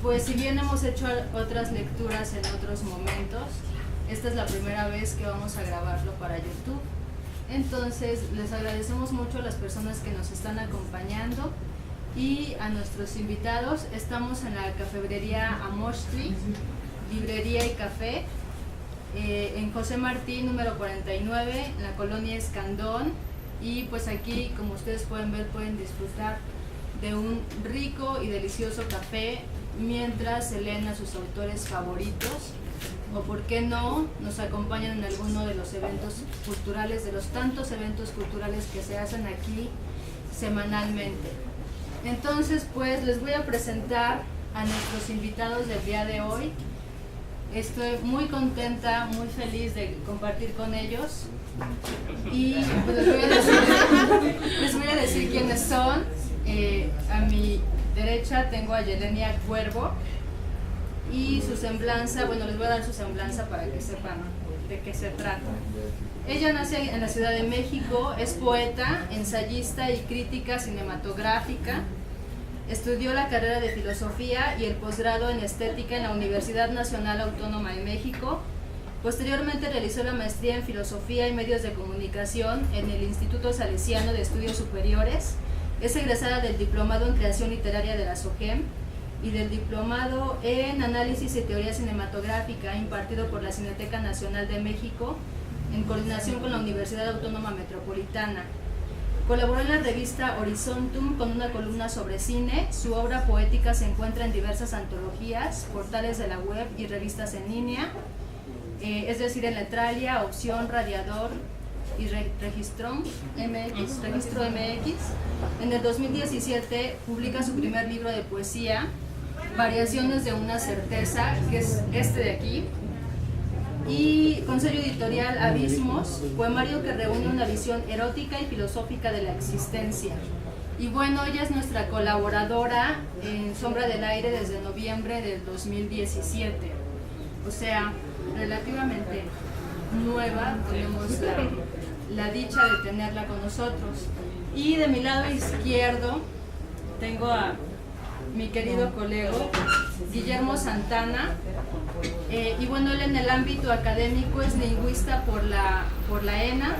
pues si bien hemos hecho otras lecturas en otros momentos, esta es la primera vez que vamos a grabarlo para YouTube. Entonces les agradecemos mucho a las personas que nos están acompañando y a nuestros invitados. Estamos en la cafebrería Amoshtli, librería y café, en José Martí número 49, en la colonia Escandón, y pues aquí, como ustedes pueden ver, pueden disfrutar de un rico y delicioso café mientras se leen a sus autores favoritos, o por qué no, nos acompañan en alguno de los eventos culturales, de los tantos eventos culturales que se hacen aquí semanalmente. Entonces, pues les voy a presentar a nuestros invitados del día de hoy. Estoy muy contenta, muy feliz de compartir con ellos, y pues les voy a decir quiénes son. A mi derecha tengo a Yelenia Cuervo, y su semblanza, bueno, les voy a dar su semblanza para que sepan de qué se trata. Ella nace en la Ciudad de México, es poeta, ensayista y crítica cinematográfica. Estudió la carrera de Filosofía y el posgrado en Estética en la Universidad Nacional Autónoma de México. Posteriormente realizó la maestría en Filosofía y Medios de Comunicación en el Instituto Salesiano de Estudios Superiores. Es egresada del Diplomado en Creación Literaria de la SOGEM y del Diplomado en Análisis y Teoría Cinematográfica impartido por la Cineteca Nacional de México en coordinación con la Universidad Autónoma Metropolitana. Colaboró en la revista Horizontum con una columna sobre cine. Su obra poética se encuentra en diversas antologías, portales de la web y revistas en línea, es decir, en Letralia, Opción, Radiador y Registro MX. En el 2017 publica su primer libro de poesía, Variaciones de una certeza, que es este de aquí, y con sello editorial Abismos, poemario que reúne una visión erótica y filosófica de la existencia. Y bueno, ella es nuestra colaboradora en Sombra del Aire desde noviembre del 2017, o sea, relativamente nueva. Tenemos la dicha de tenerla con nosotros. Y de mi lado izquierdo tengo a mi querido colega Guillermo Santana, y bueno, él en el ámbito académico es lingüista por la ENA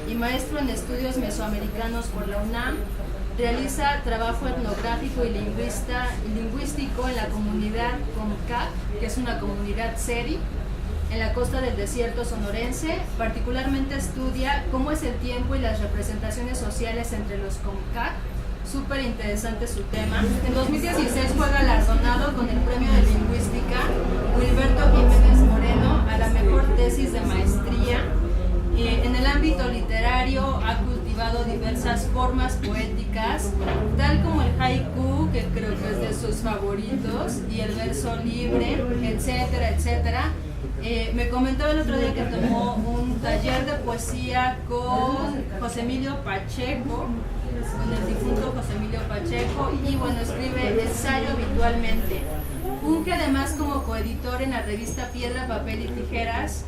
y maestro en estudios mesoamericanos por la UNAM. Realiza trabajo etnográfico y lingüístico en la comunidad Comcac, que es una comunidad seri en la costa del desierto sonorense. Particularmente estudia cómo es el tiempo y las representaciones sociales entre los Comcac. Súper interesante su tema. En 2016 fue galardonado con el Premio de Lingüística Wilberto Jiménez Moreno a la mejor tesis de maestría. En el ámbito literario ha cultivado diversas formas poéticas, tal como el haiku, que creo que es de sus favoritos, y el verso libre, etcétera, etcétera. Me comentaba el otro día que tomó un taller de poesía con José Emilio Pacheco, con el difunto José Emilio Pacheco, y bueno, escribe ensayo habitualmente. Funge además como coeditor en la revista Piedra, Papel y Tijeras,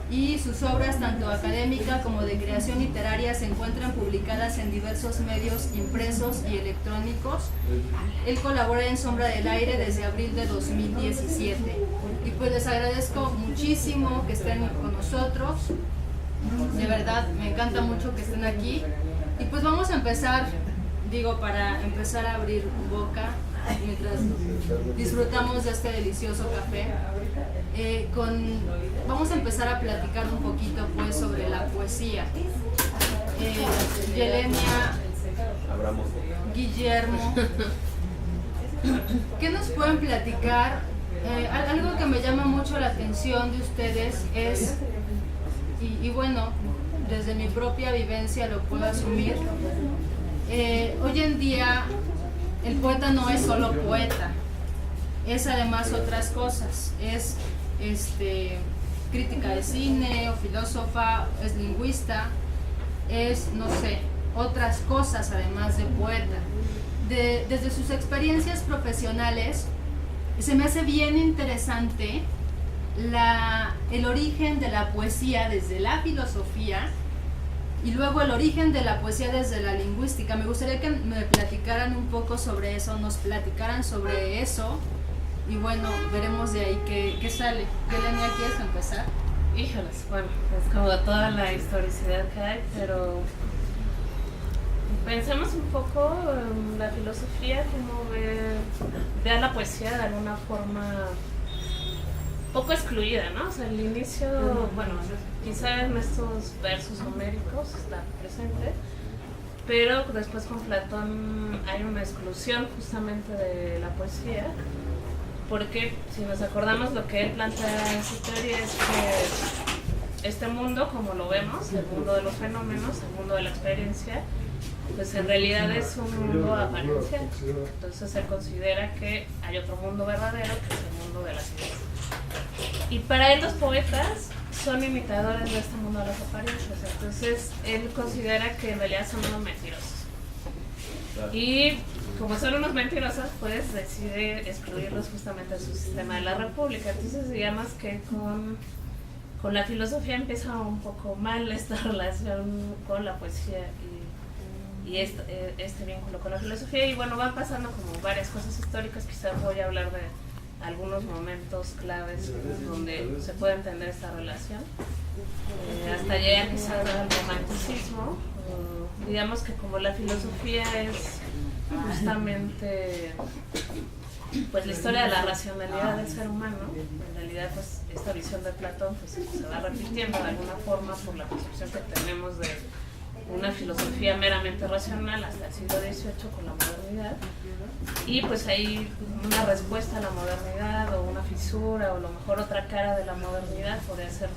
y sus obras, tanto académicas como de creación literaria, se encuentran publicadas en diversos medios impresos y electrónicos. Él colabora en Sombra del Aire desde abril de 2017. Y pues les agradezco muchísimo que estén con nosotros. De verdad, me encanta mucho que estén aquí. Y pues vamos a empezar, para empezar a abrir boca mientras disfrutamos de este delicioso café. Vamos a empezar a platicar un poquito pues sobre la poesía. Yelenia, Guillermo, ¿qué nos pueden platicar? Algo que me llama mucho la atención de ustedes es, y bueno, desde mi propia vivencia lo puedo asumir, hoy en día el poeta no es solo poeta, es además otras cosas, es crítica de cine o filósofa, es lingüista, es, no sé, otras cosas además de poeta. Desde sus experiencias profesionales se me hace bien interesante el origen de la poesía desde la filosofía y luego el origen de la poesía desde la lingüística. Me gustaría que me platicaran un poco sobre eso, nos platicaran sobre eso, y bueno, veremos de ahí qué sale. Yelenia, ¿quieres empezar? Híjoles, bueno, es como toda la historicidad que hay, pero pensemos un poco en la filosofía, como ve a la poesía de alguna forma poco excluida, ¿no? O sea, el inicio, bueno, quizá en estos versos homéricos está presente, pero después con Platón hay una exclusión justamente de la poesía, porque si nos acordamos lo que él plantea en su teoría es que este mundo, como lo vemos, el mundo de los fenómenos, el mundo de la experiencia, pues en realidad es un mundo apariencial. Entonces él considera que hay otro mundo verdadero, que es el mundo de las ideas. Y para él los poetas son imitadores de este mundo de las apariencias. Entonces él considera que en realidad son unos mentirosos. Y como son unos mentirosos, pues decide excluirlos justamente de su sistema de la república. Entonces digamos que con la filosofía empieza un poco mal esta relación con la poesía y este vínculo con la filosofía. Y bueno, van pasando como varias cosas históricas. Quizás voy a hablar de algunos momentos claves donde se puede entender esta relación. Hasta llegar quizás al romanticismo. Digamos que como la filosofía es justamente pues la historia de la racionalidad del ser humano, en realidad pues esta visión de Platón pues se va repitiendo de alguna forma por la concepción que tenemos de una filosofía meramente racional hasta el siglo XVIII con la modernidad, y pues hay una respuesta a la modernidad o una fisura o a lo mejor otra cara de la modernidad, podría ser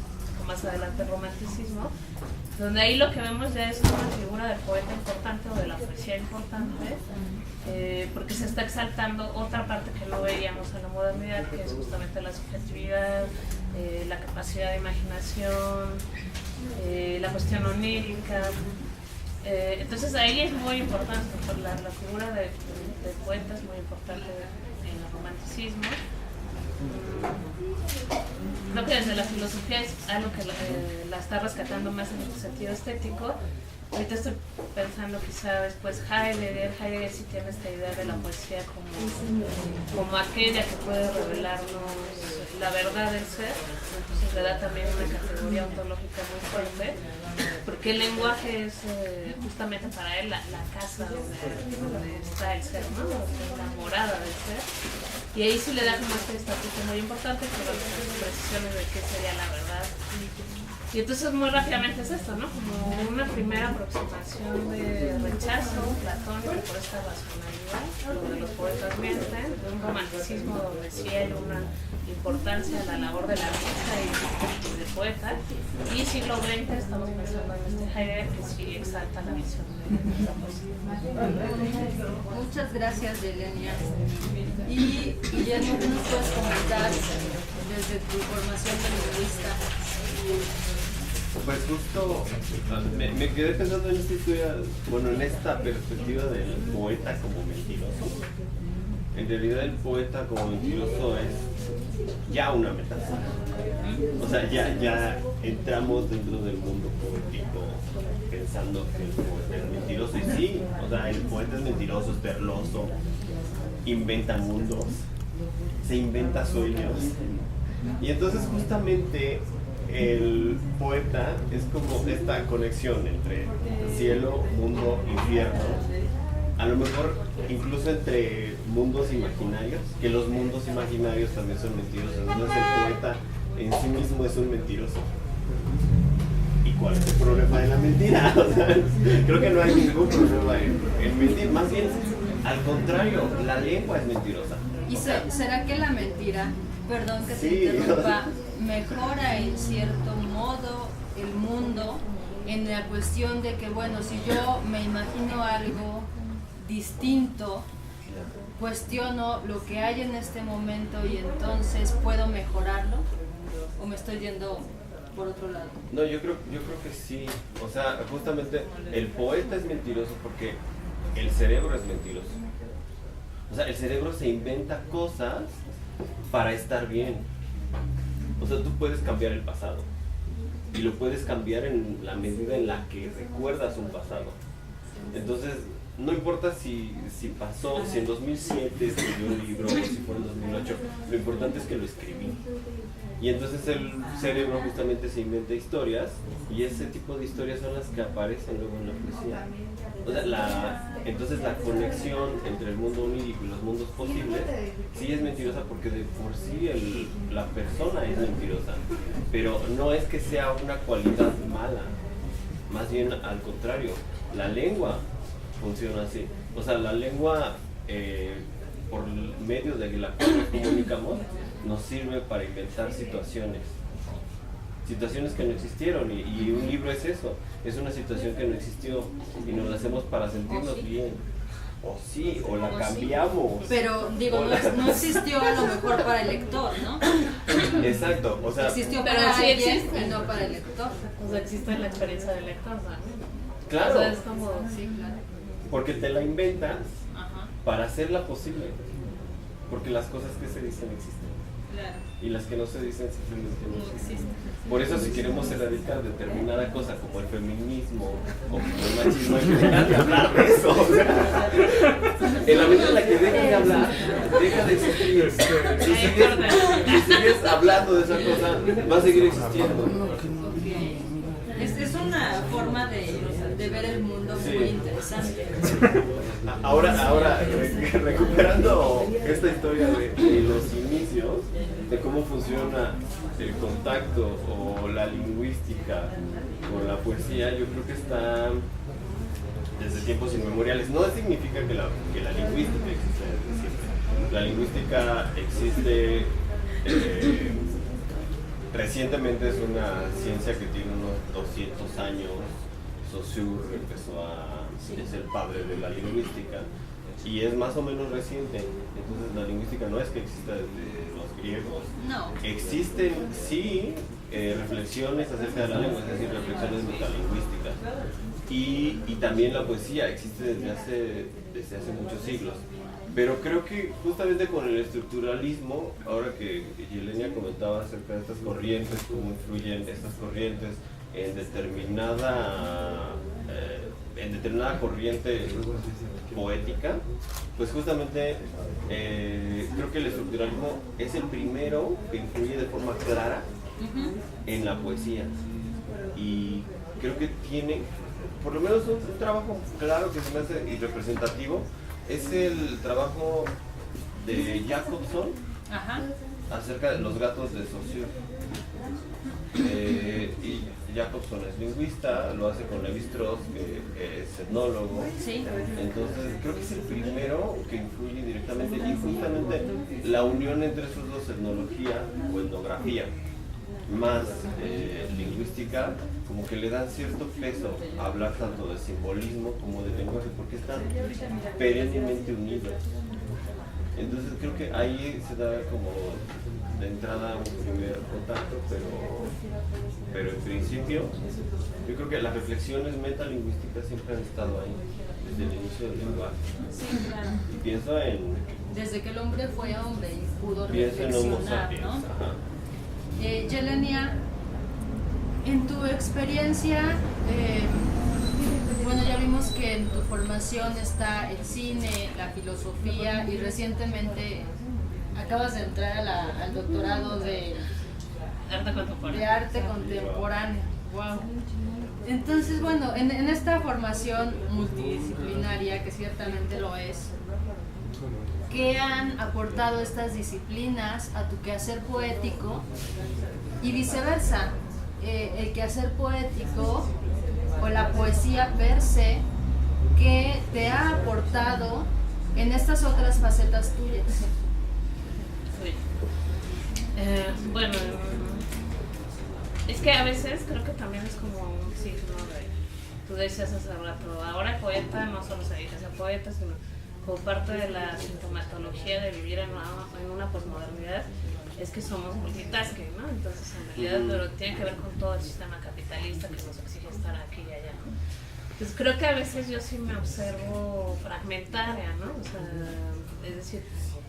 más adelante el romanticismo, donde ahí lo que vemos ya es una figura del poeta importante o de la poesía importante, porque se está exaltando otra parte que no veíamos en la modernidad, que es justamente la subjetividad, la capacidad de imaginación, la cuestión onírica. Entonces ahí es muy importante, la figura de poeta es muy importante en el romanticismo. Creo que desde la filosofía es algo que la está rescatando más en el sentido estético. Ahorita estoy pensando quizá después Heidegger sí tiene esta idea de la poesía como aquella que puede revelarnos la verdad del ser, entonces le da también una categoría ontológica muy fuerte, porque el lenguaje es justamente para él la casa donde está el ser, ¿no? La morada del ser, y ahí sí le da como este estatuto muy importante, pero las precisiones de qué sería la verdad. Y entonces muy rápidamente es esto, ¿no? Como una primera aproximación de rechazo platónico por esta racionalidad, donde los poetas mienten, de un romanticismo donde sí hay una importancia a la labor del artista y del poeta, y siglo XX estamos pensando en este Heidegger que sí exalta la visión de la poesía. Muchas gracias, Yelenia. Y Guillermo, ¿qué nos puedes comentar desde tu formación de lingüista? Pues justo me quedé pensando en esta historia, bueno, en esta perspectiva del poeta como mentiroso. En realidad el poeta como mentiroso es ya una metáfora. O sea, ya entramos dentro del mundo poético pensando que el poeta es mentiroso. Y sí, o sea, el poeta es mentiroso, es perloso, inventa mundos, se inventa sueños. Y entonces justamente el poeta es como esta conexión entre cielo, mundo, infierno, a lo mejor incluso entre mundos imaginarios, que los mundos imaginarios también son mentirosos. Entonces el poeta en sí mismo es un mentiroso. ¿Y cuál es el problema de la mentira? O sea, creo que no hay ningún problema en mentir, más bien al contrario, la lengua es mentirosa. ¿Y será que la mentira, perdón que te interrumpa, mejora en cierto modo el mundo en la cuestión de que, bueno, si yo me imagino algo distinto, cuestiono lo que hay en este momento y entonces puedo mejorarlo, o me estoy yendo por otro lado? No, yo creo que sí. O sea, justamente el poeta es mentiroso porque el cerebro es mentiroso. O sea, el cerebro se inventa cosas para estar bien. O sea, tú puedes cambiar el pasado y lo puedes cambiar en la medida en la que recuerdas un pasado. Entonces, no importa si pasó, si en 2007 escribió un libro o si fue en 2008, lo importante es que lo escribí. Y entonces el cerebro justamente se inventa historias y ese tipo de historias son las que aparecen luego en la poesía. O sea, entonces la conexión entre el mundo onírico y los mundos posibles sí es mentirosa porque de por sí la persona es mentirosa, pero no es que sea una cualidad mala, más bien al contrario, la lengua funciona así. O sea, la lengua, por medio de la cual nos comunicamos, nos sirve para inventar situaciones que no existieron, y un libro es eso, es una situación que no existió y nos la hacemos para sentirnos bien, o sí, o la cambiamos. Pero digo, no existió a lo mejor para el lector, ¿no? Exacto, o sea, existió pero para sí alguien existe. y no para el lector. O sea, existe la experiencia del lector, ¿no? claro, O sea, es como... Sí, claro. porque te la inventas Ajá, para hacerla posible, porque las cosas que se dicen existen. claro. Y las que no se dicen simplemente no existen. Por eso si queremos erradicar determinada cosa como el feminismo o como el machismo, hay que dejar de hablar de eso. O sea, en la medida en la que dejes de hablar, deja de existir. Si sigues hablando de esa cosa, va a seguir existiendo. Es una forma de ver el mundo muy interesante. Ahora recuperando esta historia de los inicios, de cómo funciona el contacto o la lingüística con la poesía, yo creo que está desde tiempos inmemoriales. No significa que la lingüística existe desde siempre. La lingüística existe, recientemente, es una ciencia que tiene unos 200 años. Saussure es el padre de la lingüística y es más o menos reciente. Entonces la lingüística no es que exista desde los griegos. No. Existen sí reflexiones acerca de la lengua, es decir, reflexiones metalingüísticas. Y también la poesía existe desde hace muchos siglos. Pero creo que justamente con el estructuralismo, ahora que Yelenia comentaba acerca de estas corrientes, cómo influyen estas corrientes en determinada corriente poética, pues justamente creo que el estructuralismo es el primero que influye de forma clara en la poesía, y creo que tiene por lo menos un trabajo claro que se me hace y representativo. Es el trabajo de Jacobson acerca de los gatos de Saussure. Y Jacobson es lingüista, lo hace con Lévi-Strauss, que es etnólogo. Sí. Entonces creo que es el primero que influye directamente, y justamente la unión entre esos dos, etnología o etnografía más lingüística, como que le dan cierto peso a hablar tanto de simbolismo como de lenguaje, porque están perennemente unidos. Entonces creo que ahí se da como de entrada un primer contacto, pero en principio yo creo que las reflexiones metalingüísticas siempre han estado ahí desde el inicio del lenguaje. Sí, claro. Y pienso Desde que el hombre fue hombre y pudo pienso en Homo reflexionar, sapiens. ¿no? Ajá. Yelenia, en tu experiencia, bueno, ya vimos que en tu formación está el cine, la filosofía, y recientemente acabas de entrar al doctorado de arte contemporáneo. Wow. Entonces, bueno, en esta formación multidisciplinaria, que ciertamente lo es, ¿qué han aportado estas disciplinas a tu quehacer poético? Y viceversa, el quehacer poético o la poesía per se, ¿qué te ha aportado en estas otras facetas tuyas? Sí. Bueno, es que a veces creo que también es como un signo de, tú decías hace rato, ahora el poeta no solo se dedica a ser poeta, sino como parte de la sintomatología de vivir en una posmodernidad, es que somos multitasking, ¿no? Entonces en realidad pero tiene que ver con todo el sistema capitalista que nos exige estar aquí y allá, ¿no? Pues creo que a veces yo sí me observo fragmentaria, ¿no? O sea, es decir,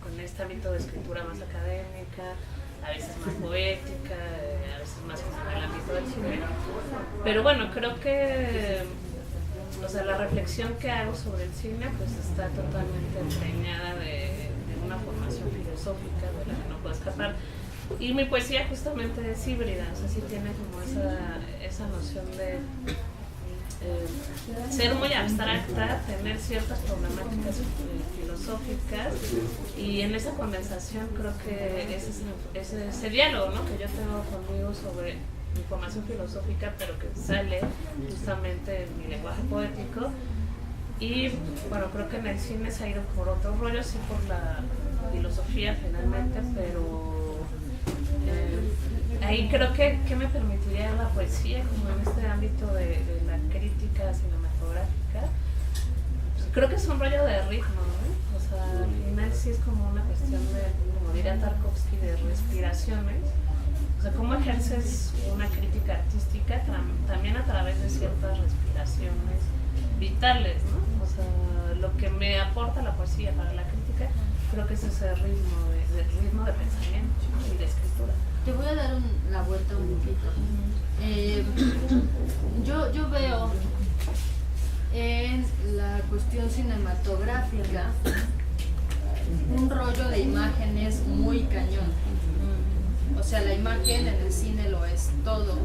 con este ámbito de escritura más académica, a veces más poética, a veces más como en el ámbito del cine. Pero bueno, creo que o sea, la reflexión que hago sobre el cine pues está totalmente empreñada de una formación filosófica de la que no puedo escapar. Y mi poesía justamente es híbrida, o sea, sí tiene como esa noción de ser muy abstracta, tener ciertas problemáticas filosóficas, y en esa condensación creo que ese diálogo, ¿no?, que yo tengo conmigo sobre mi formación filosófica, pero que sale justamente en mi lenguaje poético. Y bueno, creo que en el cine se ha ido por otros rollos, sí, por la filosofía finalmente, pero ahí creo que me permitiría la poesía, como en este ámbito de la crítica cinematográfica. Pues creo que es un rollo de ritmo, ¿no? O sea, al final sí es como una cuestión de, como diría Tarkovsky, de respiraciones. O sea, cómo ejerces una crítica artística también a través de ciertas respiraciones vitales, ¿no? O sea, lo que me aporta la poesía para la crítica, creo que es ese ritmo de pensamiento y de escritura. Te voy a dar la vuelta un poquito. Yo veo en la cuestión cinematográfica un rollo de imágenes muy cañón. O sea, la imagen en el cine lo es todo.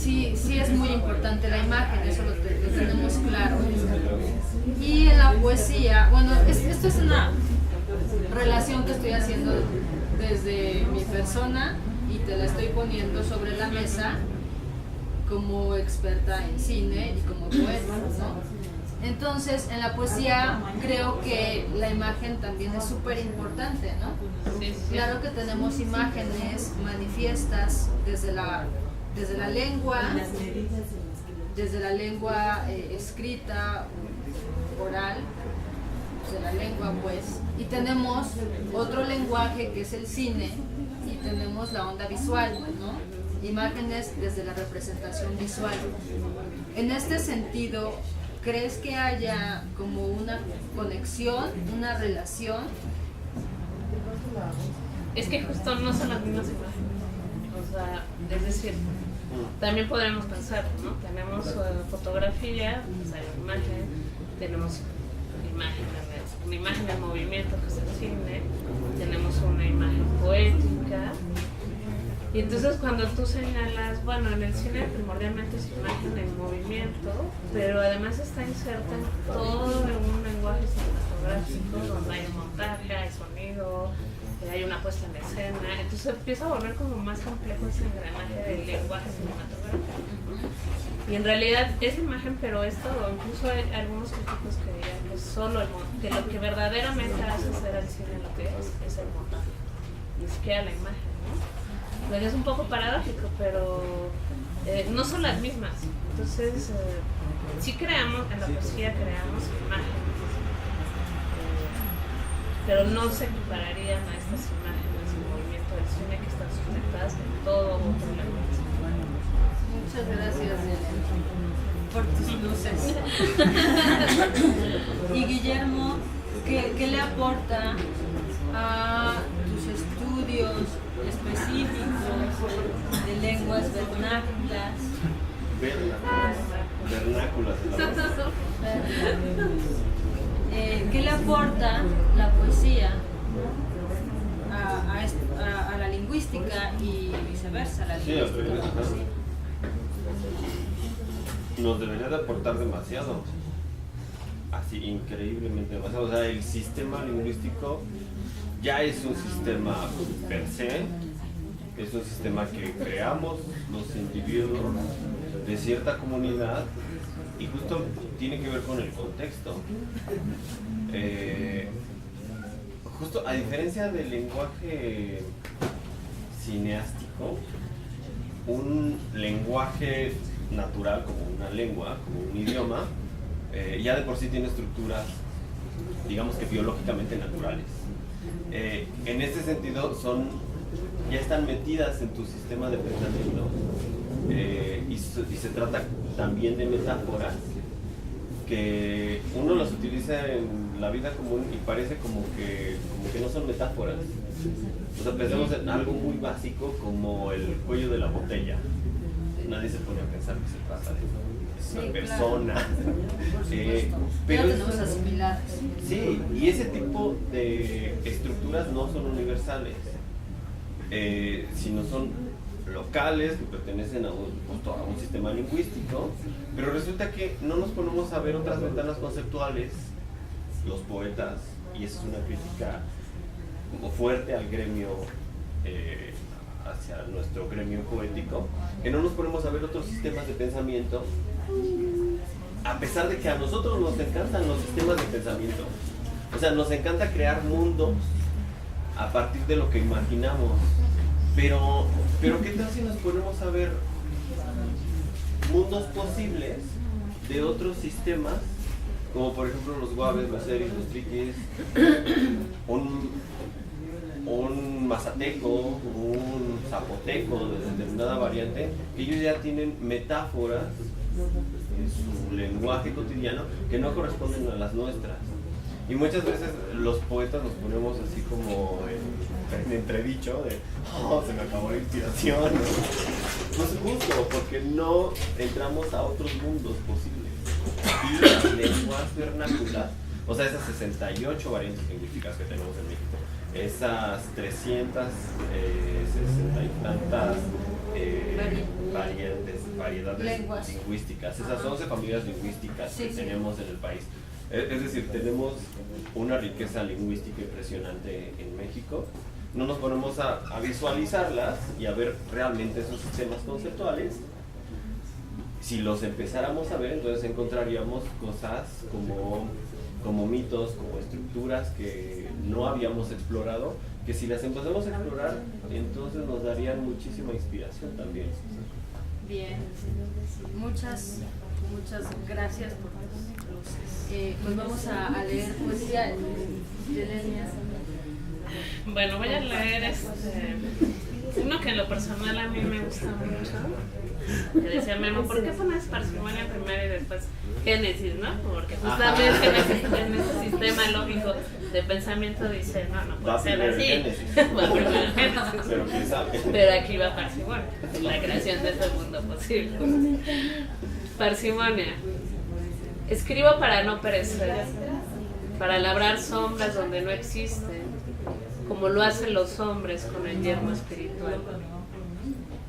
Sí es muy importante la imagen, eso lo tenemos claro. Y en la poesía, bueno, esto es una relación que estoy haciendo desde mi persona y te la estoy poniendo sobre la mesa como experta en cine y como poeta, ¿no? Entonces, en la poesía creo que la imagen también es súper importante, ¿no? Sí. Claro que tenemos imágenes manifiestas desde la lengua, escrita, oral, de la lengua, pues, y tenemos otro lenguaje que es el cine, y tenemos la onda visual, ¿no? Imágenes desde la representación visual. En este sentido, ¿crees que haya como una conexión, una relación? Es que justo no son las mismas imágenes. O sea, es decir, también podremos pensar, ¿no? Tenemos fotografía, pues hay una imagen, tenemos una imagen en movimiento, que es el cine, tenemos una imagen poética. Y entonces cuando tú señalas, bueno, en el cine primordialmente es imagen en movimiento, pero además está inserta en todo un lenguaje cinematográfico donde hay un montaje, hay sonido, hay una puesta en escena, entonces empieza a volver como más complejo ese engranaje del lenguaje cinematográfico. Y en realidad es imagen, pero es todo. Incluso hay algunos críticos que dirían que solo que lo que verdaderamente hace ser el cine lo que es el montaje, ni siquiera la imagen, ¿no? Pues es un poco paradójico, pero no son las mismas. Entonces, sí creamos, en la poesía creamos imágenes, pero no se equipararían a estas imágenes en movimiento del cine que están sustentadas en todo otro lenguaje. Muchas gracias, por tus luces. Y Guillermo, ¿qué le aporta a tus estudios específicos de lenguas vernáculas? ¿Qué le aporta la poesía a la lingüística y viceversa? La lingüística, nos debería de aportar demasiado, así increíblemente demasiado. O sea, el sistema lingüístico ya es un sistema per se, es un sistema que creamos los individuos de cierta comunidad y justo tiene que ver con el contexto. Justo a diferencia del lenguaje cineástico, un lenguaje natural como una lengua, como un idioma, ya de por sí tiene estructuras, digamos que biológicamente naturales. En este sentido ya están metidas en tu sistema de pensamiento, y se trata también de metáforas que uno las utiliza en la vida común y parece como que no son metáforas. O sea, pensemos en algo muy básico como el cuello de la botella. Nadie se pone a pensar que se trata de eso. Sí, una persona. Claro. Pero Ya tenemos asimiladas. sí, y ese tipo de estructuras no son universales, sino son locales que pertenecen a un sistema lingüístico, pero resulta que no nos ponemos a ver otras ventanas conceptuales, los poetas, y esa es una crítica como fuerte al gremio, hacia nuestro gremio poético, que no nos ponemos a ver otros sistemas de pensamiento, a pesar de que a nosotros nos encantan los sistemas de pensamiento. O sea, nos encanta crear mundos a partir de lo que imaginamos, pero ¿qué tal si nos ponemos a ver mundos posibles de otros sistemas, como por ejemplo los guaves, los seris, los triquis, un mazateco, un zapoteco de determinada variante, que ellos ya tienen metáforas en su lenguaje cotidiano que no corresponden a las nuestras? Y muchas veces los poetas nos ponemos así como en entredicho de "oh, se me acabó la inspiración", ¿no? Pues justo, porque no entramos a otros mundos posibles. Y las lenguas vernáculas, o sea, esas 68 variantes lingüísticas que tenemos en México, esas 360 y tantas variedades lenguas lingüísticas, esas 11 familias lingüísticas que sí. tenemos en el país. Es decir, tenemos una riqueza lingüística impresionante en México. No nos ponemos a visualizarlas y a ver realmente esos sistemas conceptuales. Si los empezáramos a ver, entonces encontraríamos cosas como mitos, como estructuras que no habíamos explorado, que si las empezamos a explorar, entonces nos darían muchísima inspiración también. Bien, muchas gracias por pues vamos a leer poesía de Lenia. Bueno, voy a leer uno que en lo personal a mí me gusta mucho, que decía Memo, ¿por qué pones parsimonia primero y después Génesis, no? Porque justamente en ese sistema lógico de pensamiento dice, no puede ser así. Va primero Génesis. Pero quién sabe. Pero aquí va parsimonia, la creación de este mundo posible. Parsimonia. Escribo para no perecer, para labrar sombras donde no existen, como lo hacen los hombres con el yermo espiritual.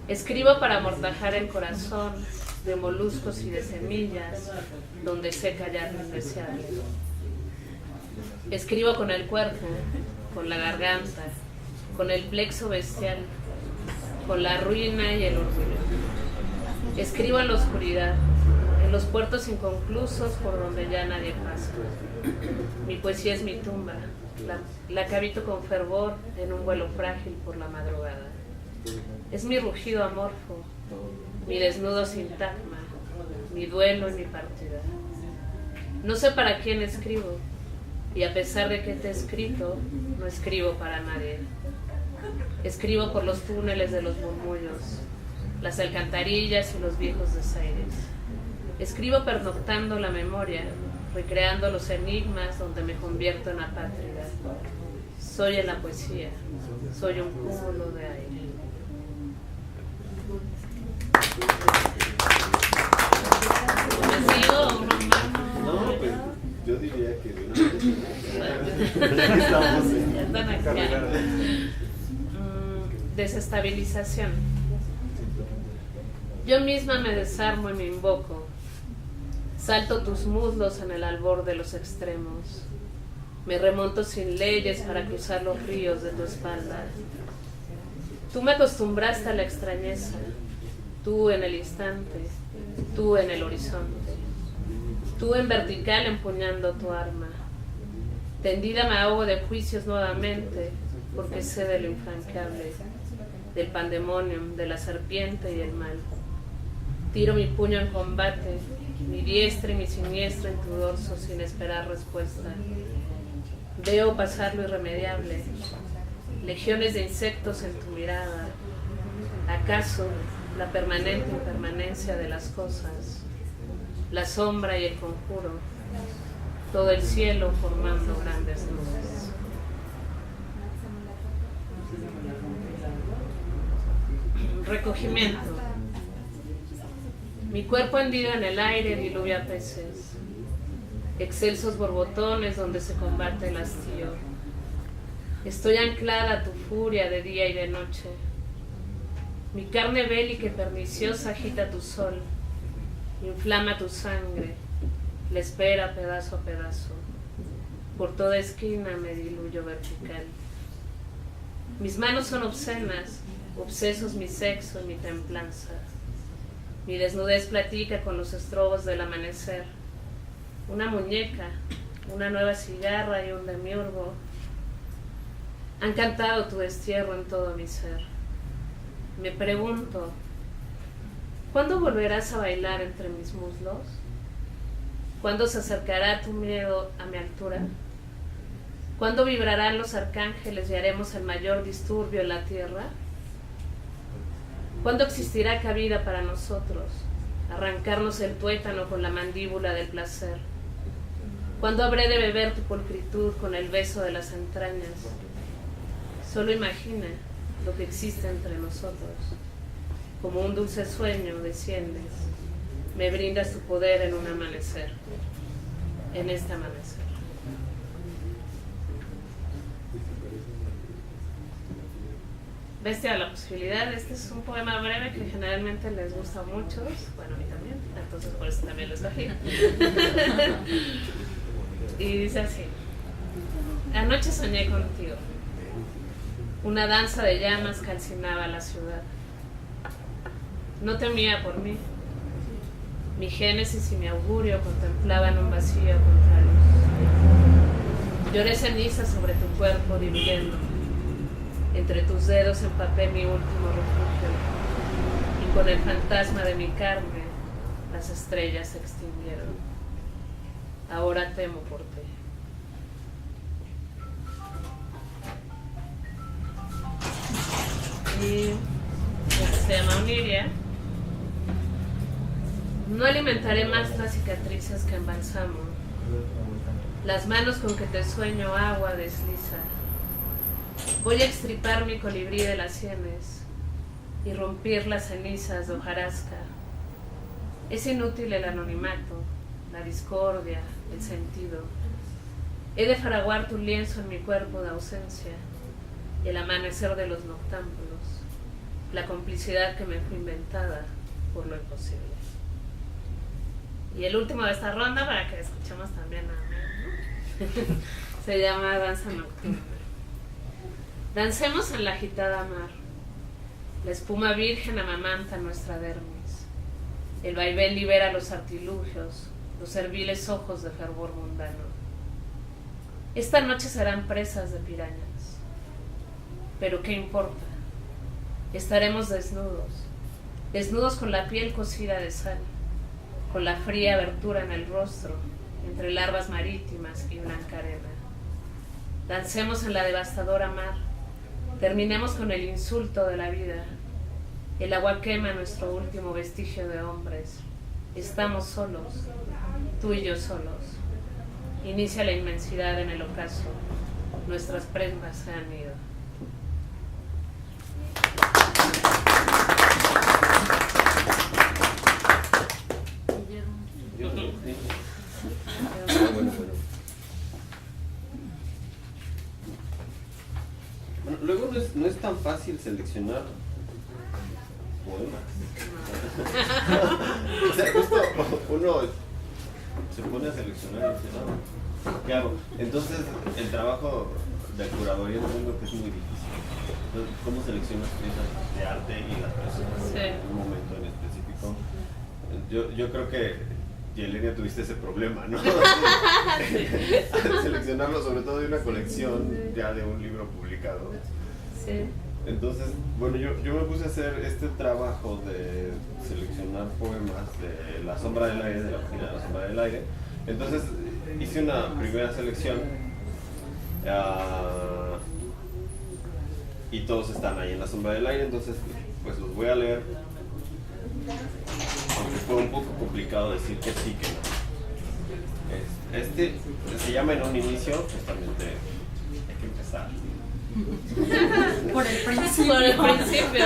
Escribo para amortajar el corazón de moluscos y de semillas, donde seca ya lo indeseable. Escribo con el cuerpo, con la garganta, con el plexo bestial, con la ruina y el orgullo. Escribo en la oscuridad, en los puertos inconclusos por donde ya nadie pasa. Mi poesía es mi tumba, la que habito con fervor en un vuelo frágil por la madrugada. Es mi rugido amorfo, mi desnudo sintagma, mi duelo y mi partida. No sé para quién escribo, y a pesar de que te he escrito, no escribo para nadie. Escribo por los túneles de los murmullos, las alcantarillas y los viejos desaires. Escribo pernoctando la memoria, recreando los enigmas donde me convierto en apátrida. Soy en la poesía, soy un cúmulo de aire. ¿Me sigo o no? No, pues yo diría que ya que estamos Ya están acá. Desestabilización. Yo misma me desarmo y me invoco. Salto tus muslos en el albor de los extremos. Me remonto sin leyes para cruzar los ríos de tu espalda. Tú me acostumbraste a la extrañeza, tú en el instante, tú en el horizonte, tú en vertical empuñando tu arma. Tendida me ahogo de juicios nuevamente, porque sé de lo infranqueable, del pandemonium, de la serpiente y el mal. Tiro mi puño en combate, mi diestra y mi siniestra en tu dorso sin esperar respuesta. Veo pasar lo irremediable, legiones de insectos en tu mirada. ¿Acaso la permanente impermanencia de las cosas, la sombra y el conjuro, todo el cielo formando grandes nubes? Recogimiento. Mi cuerpo hendido en el aire diluvia peces, excelsos borbotones donde se combate el hastío. Estoy anclada a tu furia de día y de noche. Mi carne bélica y perniciosa agita tu sol, inflama tu sangre, la espera pedazo a pedazo. Por toda esquina me diluyo vertical. Mis manos son obscenas, obsesos mi sexo y mi templanza. Mi desnudez platica con los estrobos del amanecer. Una muñeca, una nueva cigarra y un demiurgo han cantado tu destierro en todo mi ser. Me pregunto, ¿cuándo volverás a bailar entre mis muslos? ¿Cuándo se acercará tu miedo a mi altura? ¿Cuándo vibrarán los arcángeles y haremos el mayor disturbio en la tierra? ¿Cuándo existirá cabida para nosotros, arrancarnos el tuétano con la mandíbula del placer? ¿Cuándo habré de beber tu pulcritud con el beso de las entrañas? Solo imagina lo que existe entre nosotros. Como un dulce sueño desciendes, me brindas tu poder en un amanecer, en este amanecer. Bestia de la posibilidad. Este es un poema breve que generalmente les gusta a muchos, bueno, a mí también, entonces por eso también lo escogí. Y dice así: anoche soñé contigo. Una danza de llamas calcinaba la ciudad. No temía por mí. Mi génesis y mi augurio contemplaban un vacío contra luz. Lloré ceniza sobre tu cuerpo diluyendo. Entre tus dedos empapé mi último refugio. Y con el fantasma de mi carne, las estrellas se extinguieron. Ahora temo por ti. Y se llama Oniria. No alimentaré más las cicatrices que embalsamo. Las manos con que te sueño agua desliza. Voy a extripar mi colibrí de las sienes y romper las cenizas de hojarasca. Es inútil el anonimato, la discordia, el sentido. He de fraguar tu lienzo en mi cuerpo de ausencia, el amanecer de los noctámbulos, la complicidad que me fue inventada por lo imposible. Y el último de esta ronda, para que escuchemos también a Amén, ¿no? Se llama Danza Nocturna. Dancemos en la agitada mar. La espuma virgen amamanta nuestra dermis. El vaivén libera los artilugios, los serviles ojos de fervor mundano. Esta noche serán presas de pirañas. Pero ¿qué importa? Estaremos desnudos, desnudos con la piel cocida de sal, con la fría abertura en el rostro, entre larvas marítimas y blanca arena. Dancemos en la devastadora mar, terminemos con el insulto de la vida. El agua quema nuestro último vestigio de hombres. Estamos solos, tú y yo solos. Inicia la inmensidad en el ocaso. Nuestras prendas se han ido. Bueno, luego no es tan fácil seleccionar poemas. O sea, justo uno se pone a seleccionar y dice, no, ¿qué hago? Entonces, el trabajo de curaduría entiendo que es muy difícil. Entonces, ¿cómo seleccionas piezas de arte y las personas en un momento en específico? Yo creo que Yelenia tuviste ese problema, ¿no? Al seleccionarlo, sobre todo de una colección ya de un libro publicado. Sí. Entonces, bueno, yo me puse a hacer este trabajo de seleccionar poemas de La Sombra del Aire, de la página de La Sombra del Aire. Entonces, hice una primera selección y todos están ahí en La Sombra del Aire, entonces pues los voy a leer, aunque fue un poco complicado decir que sí, que no. Este se llama En un inicio, justamente hay que empezar. Por el principio. Por el principio.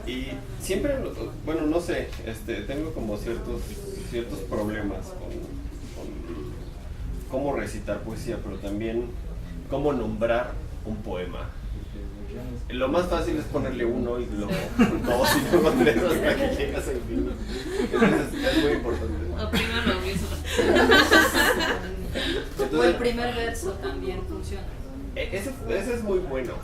Y siempre, bueno, no sé, tengo como ciertos problemas con cómo recitar poesía, pero también cómo nombrar un poema. Lo más fácil es ponerle uno y luego dos y luego tres hasta que llegas al fin. Entonces es muy importante. O primero lo mismo. O el primer verso también funciona. Ese es muy bueno.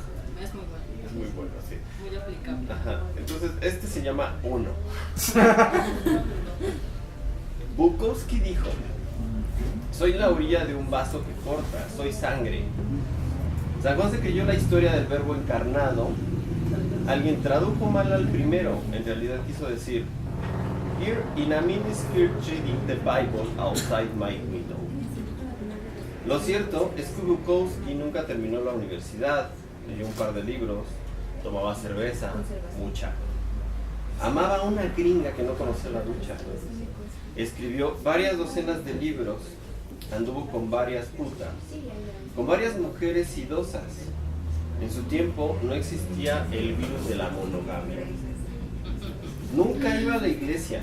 Es muy bueno. Es muy bueno, sí. Muy aplicable. Ajá. Entonces, se llama Uno. Bukowski dijo: soy la orilla de un vaso que corta, soy sangre. San Juan se creyó la historia del verbo encarnado. Alguien tradujo mal al primero. En realidad quiso decir: here in a manuscript reading the Bible outside my window. Lo cierto es que Bukowski nunca terminó la universidad. Leyó un par de libros, tomaba cerveza, mucha. Amaba a una gringa que no conocía la ducha. Escribió varias docenas de libros. Anduvo con varias putas, con varias mujeres idosas. En su tiempo no existía el virus de la monogamia. Nunca iba a la iglesia.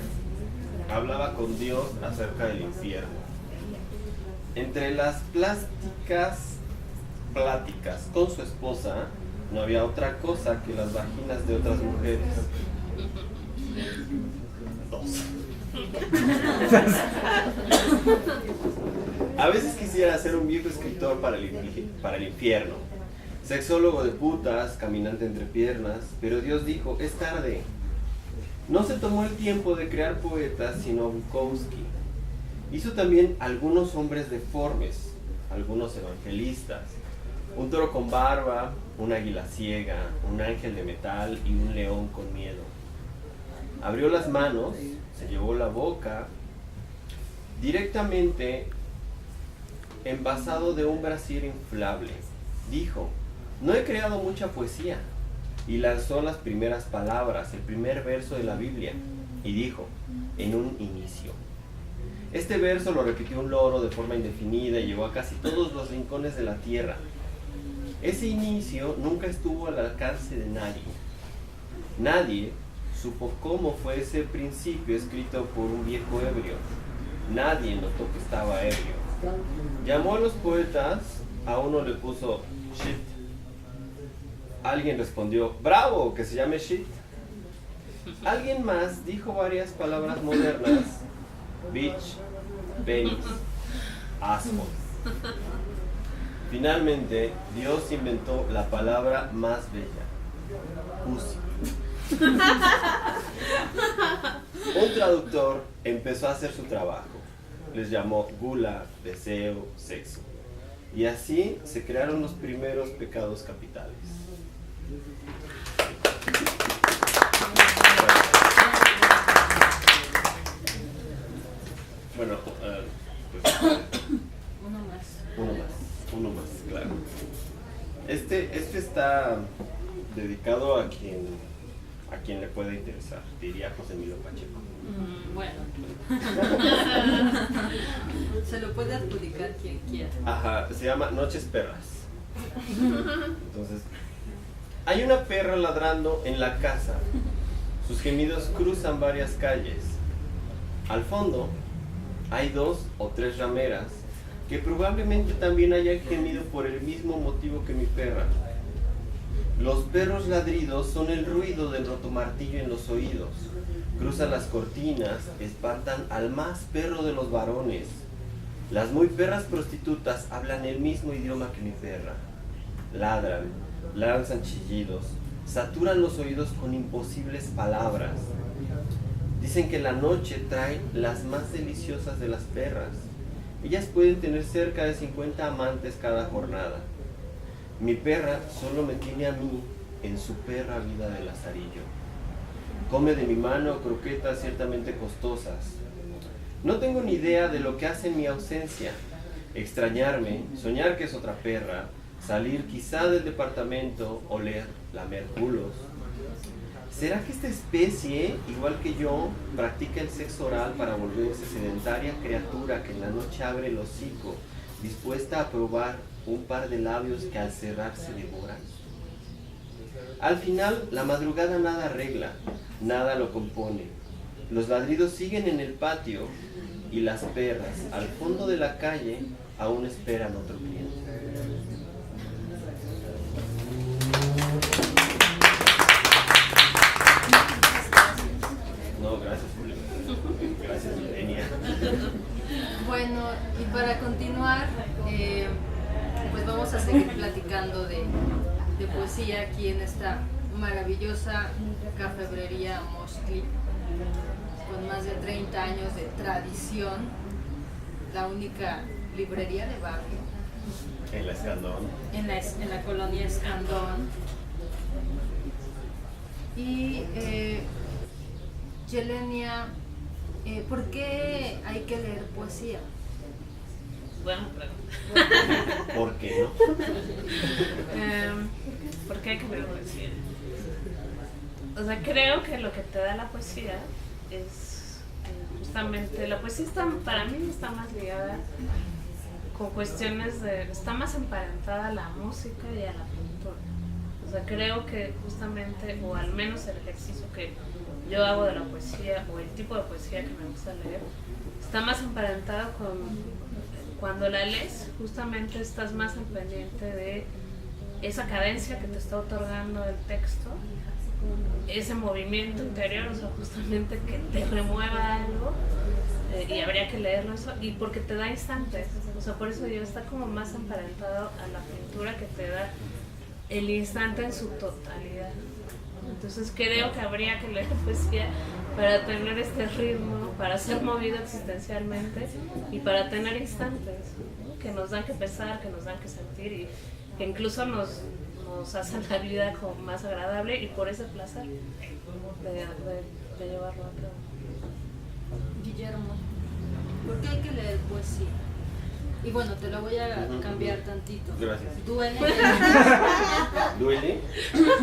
Hablaba con Dios acerca del infierno. Entre las pláticas con su esposa no había otra cosa que las vaginas de otras mujeres. Dos. A veces quisiera ser un viejo escritor para el infierno, sexólogo de putas, caminante entre piernas, pero Dios dijo: es tarde. No se tomó el tiempo de crear poetas, sino Bukowski. Hizo también algunos hombres deformes, algunos evangelistas, un toro con barba, un águila ciega, un ángel de metal y un león con miedo. Abrió las manos, se llevó la boca, directamente envasado de un brasier inflable. Dijo: no he creado mucha poesía. Y lanzó las primeras palabras, el primer verso de la Biblia. Y dijo: en un inicio. Este verso lo repitió un loro de forma indefinida y llegó a casi todos los rincones de la tierra. Ese inicio nunca estuvo al alcance de nadie. Nadie supo cómo fue ese principio escrito por un viejo ebrio. Nadie notó que estaba ebrio. Llamó a los poetas, a uno le puso shit. Alguien respondió: bravo, que se llame shit. Alguien más dijo varias palabras modernas: bitch, penis, asco. Finalmente, Dios inventó la palabra más bella: pussy. Un traductor empezó a hacer su trabajo. Les llamó gula, deseo, sexo. Y así se crearon los primeros pecados capitales. Bueno, pues, uno más, claro. Este está dedicado a quien le pueda interesar, diría José Emilio Pacheco. Bueno. Se lo puede adjudicar quien quiera. Ajá, se llama Noches Perras. Entonces, hay una perra ladrando en la casa. Sus gemidos cruzan varias calles. Al fondo hay 2 o 3 rameras que probablemente también hayan gemido por el mismo motivo que mi perra. Los perros ladridos son el ruido del rotomartillo en los oídos. Cruzan las cortinas, espantan al más perro de los varones. Las muy perras prostitutas hablan el mismo idioma que mi perra. Ladran, lanzan chillidos, saturan los oídos con imposibles palabras. Dicen que la noche trae las más deliciosas de las perras. Ellas pueden tener cerca de 50 amantes cada jornada. Mi perra solo me tiene a mí en su perra vida de lazarillo. Come de mi mano croquetas ciertamente costosas. No tengo ni idea de lo que hace en mi ausencia. Extrañarme, soñar que es otra perra, salir quizá del departamento, oler, lamer culos. ¿Será que esta especie, igual que yo, practica el sexo oral para volverse sedentaria criatura que en la noche abre el hocico, dispuesta a probar un par de labios que al cerrar se devoran? Al final, la madrugada nada arregla. nada lo compone. Los ladridos siguen en el patio y las perras al fondo de la calle aún esperan otro cliente. No, gracias, Julio. Gracias, Milenia. Bueno, y para continuar, pues vamos a seguir platicando de poesía aquí en esta maravillosa cafebrería Mostli, con más de 30 años de tradición, la única librería de barrio. En la Escandón. En la colonia Escandón. Y Yelenia, ¿por qué hay que leer poesía? Buena pregunta. ¿Por qué no? ¿Por qué hay que leer poesía? O sea, creo que lo que te da la poesía es justamente, la poesía para mí está más ligada con cuestiones está más emparentada a la música y a la pintura. O sea, creo que justamente, o al menos el ejercicio que yo hago de la poesía, o el tipo de poesía que me gusta leer, está más emparentado con, cuando la lees, justamente estás más en pendiente de esa cadencia que te está otorgando el texto, ese movimiento interior, o sea, justamente que te remueva algo, y habría que leerlo eso, y porque te da instantes, o sea, por eso yo está como más emparentado a la pintura que te da el instante en su totalidad. Entonces creo que habría que leer poesía para tener este ritmo, para ser movido existencialmente y para tener instantes, ¿no? Que nos dan que pensar, que nos dan que sentir y que incluso nos hacen la vida como más agradable, y por ese placer de llevarlo a cabo. Guillermo, ¿por qué hay que leer poesía? Y bueno, te lo voy a cambiar tantito. Gracias. ¿Duele? ¿Duele?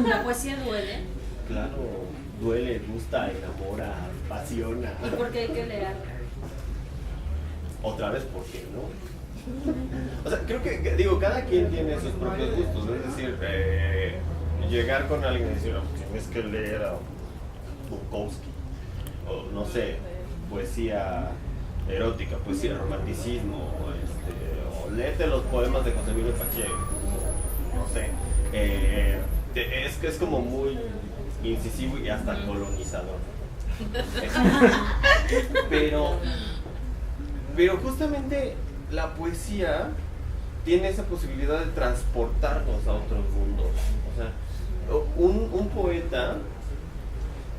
¿La poesía duele? Claro, duele, gusta, enamora, apasiona. ¿Y por qué hay que leer? Otra vez, ¿por qué no? O sea, creo que digo, cada quien tiene sus propios gustos, ¿no? Es decir, llegar con alguien y decir, tienes que leer a Bukowski, o no sé, poesía erótica, poesía de romanticismo, o léete los poemas de José Emilio Pacheco, no sé. Es que es como muy incisivo y hasta colonizador. Pero justamente la poesía tiene esa posibilidad de transportarnos a otros mundos. O sea, un poeta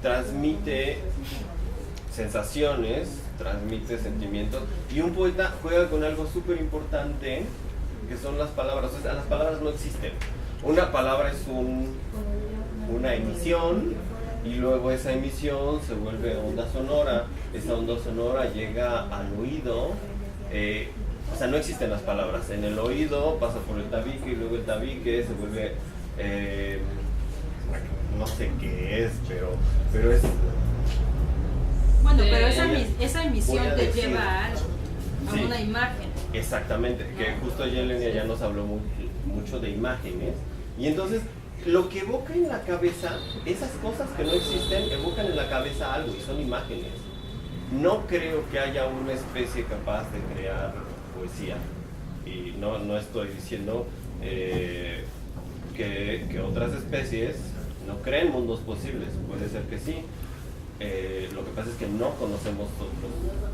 transmite sensaciones, transmite sentimientos, y un poeta juega con algo súper importante, que son las palabras. O sea, las palabras no existen. Una palabra es una emisión, y luego esa emisión se vuelve onda sonora. Esa onda sonora llega al oído. O sea, no existen las palabras. En el oído pasa por el tabique, y luego el tabique se vuelve, no sé qué es, pero es... Bueno, pero esa emisión te decir, lleva a algo, a sí, una imagen. Exactamente, que justo Yelenia ya nos habló mucho de imágenes, y entonces lo que evoca en la cabeza, esas cosas que no existen, evocan en la cabeza algo, y son imágenes. No creo que haya una especie capaz de crear poesía, y no estoy diciendo que otras especies no creen mundos posibles, puede ser que sí. Lo que pasa es que no conocemos los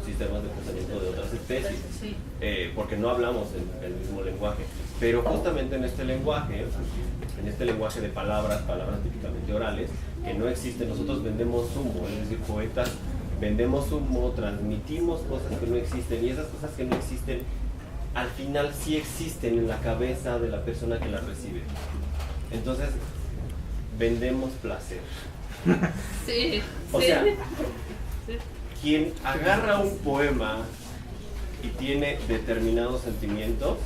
sistemas de pensamiento de otras especies, Sí. Porque no hablamos el mismo lenguaje, pero justamente en este lenguaje de palabras típicamente orales, que no existen, nosotros vendemos humo, es decir, poetas vendemos humo, transmitimos cosas que no existen, y esas cosas que no existen al final sí existen en la cabeza de la persona que las recibe. Entonces vendemos placer. Sí. O sea, quien agarra un poema y tiene determinados sentimientos,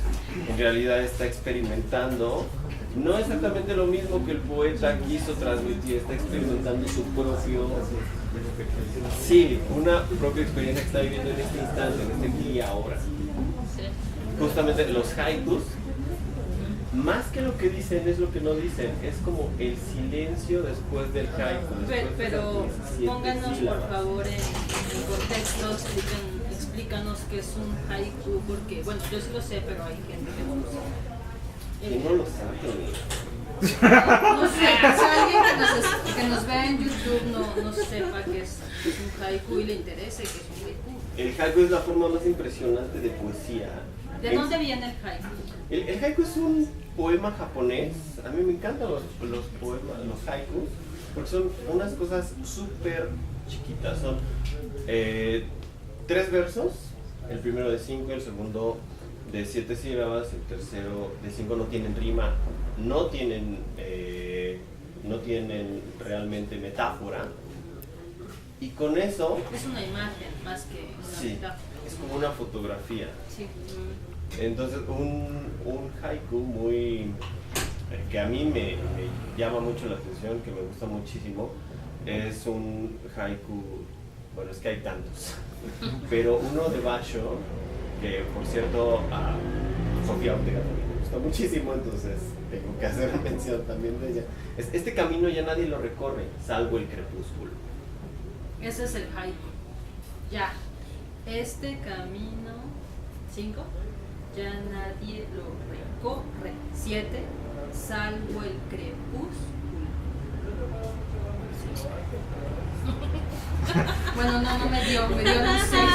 en realidad está experimentando no exactamente lo mismo que el poeta quiso transmitir, está experimentando su propio, sí, una propia experiencia que está viviendo en este instante, en este aquí y ahora. Justamente los haikus más que lo que dicen es lo que no dicen, es como el silencio después del haiku. Pero pónganos por favor en contexto, explícanos qué es un haiku, porque bueno, yo sí lo sé, pero hay gente que no lo sabe. ¿Quién no lo sabe? No sé, quizá alguien que nos vea en YouTube no sepa qué es un haiku y le interese qué es un haiku. El haiku es la forma más impresionante de poesía. ¿De dónde viene el haiku? El haiku es un poema japonés. A mí me encantan los poemas, los haikus, porque son unas cosas súper chiquitas. Son 3 versos, el primero de 5, el segundo de 7 sílabas, el tercero de 5 no tienen rima, no tienen realmente metáfora. Y con eso... Es una imagen más que una metáfora. Es como una fotografía. Sí. Entonces un haiku muy que a mí me llama mucho la atención, que me gusta muchísimo, es un haiku, bueno, es que hay tantos, pero uno de Basho, que por cierto a Sofía Ortega también me gusta muchísimo, entonces tengo que hacer una mención también de ella. Este camino ya nadie lo recorre, salvo el crepúsculo. Ese es el haiku. Ya. Este camino 5 ya nadie lo recorre. 7 salvo el crepúsculo. Bueno, no me dio un 6.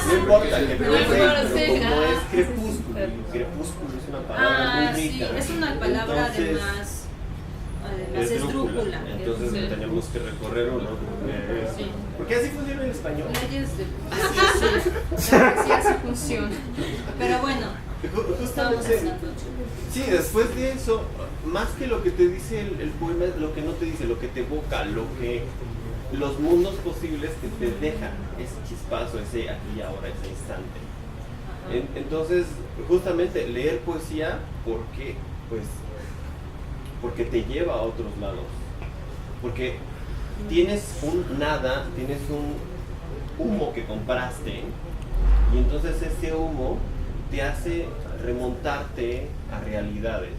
No importa, que no es crepúsculo. Crepúsculo es una palabra muy rica. Sí, es una palabra además esdrújula. Entonces tenemos que recorrer uno. Sí. Porque así funciona en español. Leyes de sí, así funciona. Pero bueno, sí, después de eso, más que lo que te dice el poema, es lo que no te dice, lo que te evoca, los mundos posibles que te dejan ese chispazo, ese aquí y ahora, ese instante. Entonces, justamente leer poesía, ¿por qué? Pues porque te lleva a otros lados. Porque tienes un nada, tienes un humo que compraste, y entonces ese humo te hace remontarte a realidades.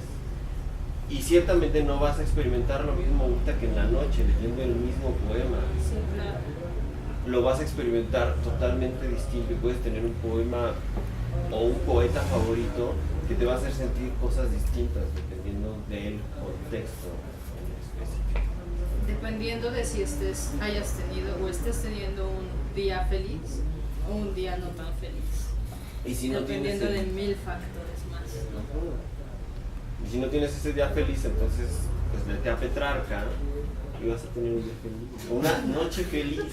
Y ciertamente no vas a experimentar lo mismo ahorita que en la noche leyendo el mismo poema. Sí, claro. Lo vas a experimentar totalmente distinto y puedes tener un poema o un poeta favorito que te va a hacer sentir cosas distintas dependiendo del contexto en específico. Dependiendo de si hayas tenido o estés teniendo un día feliz o un día no tan feliz. Y si no dependiendo de 1000 factores más, ¿no? Y si no tienes ese día feliz, entonces pues vete a Petrarca y vas a tener un día feliz. Una noche feliz.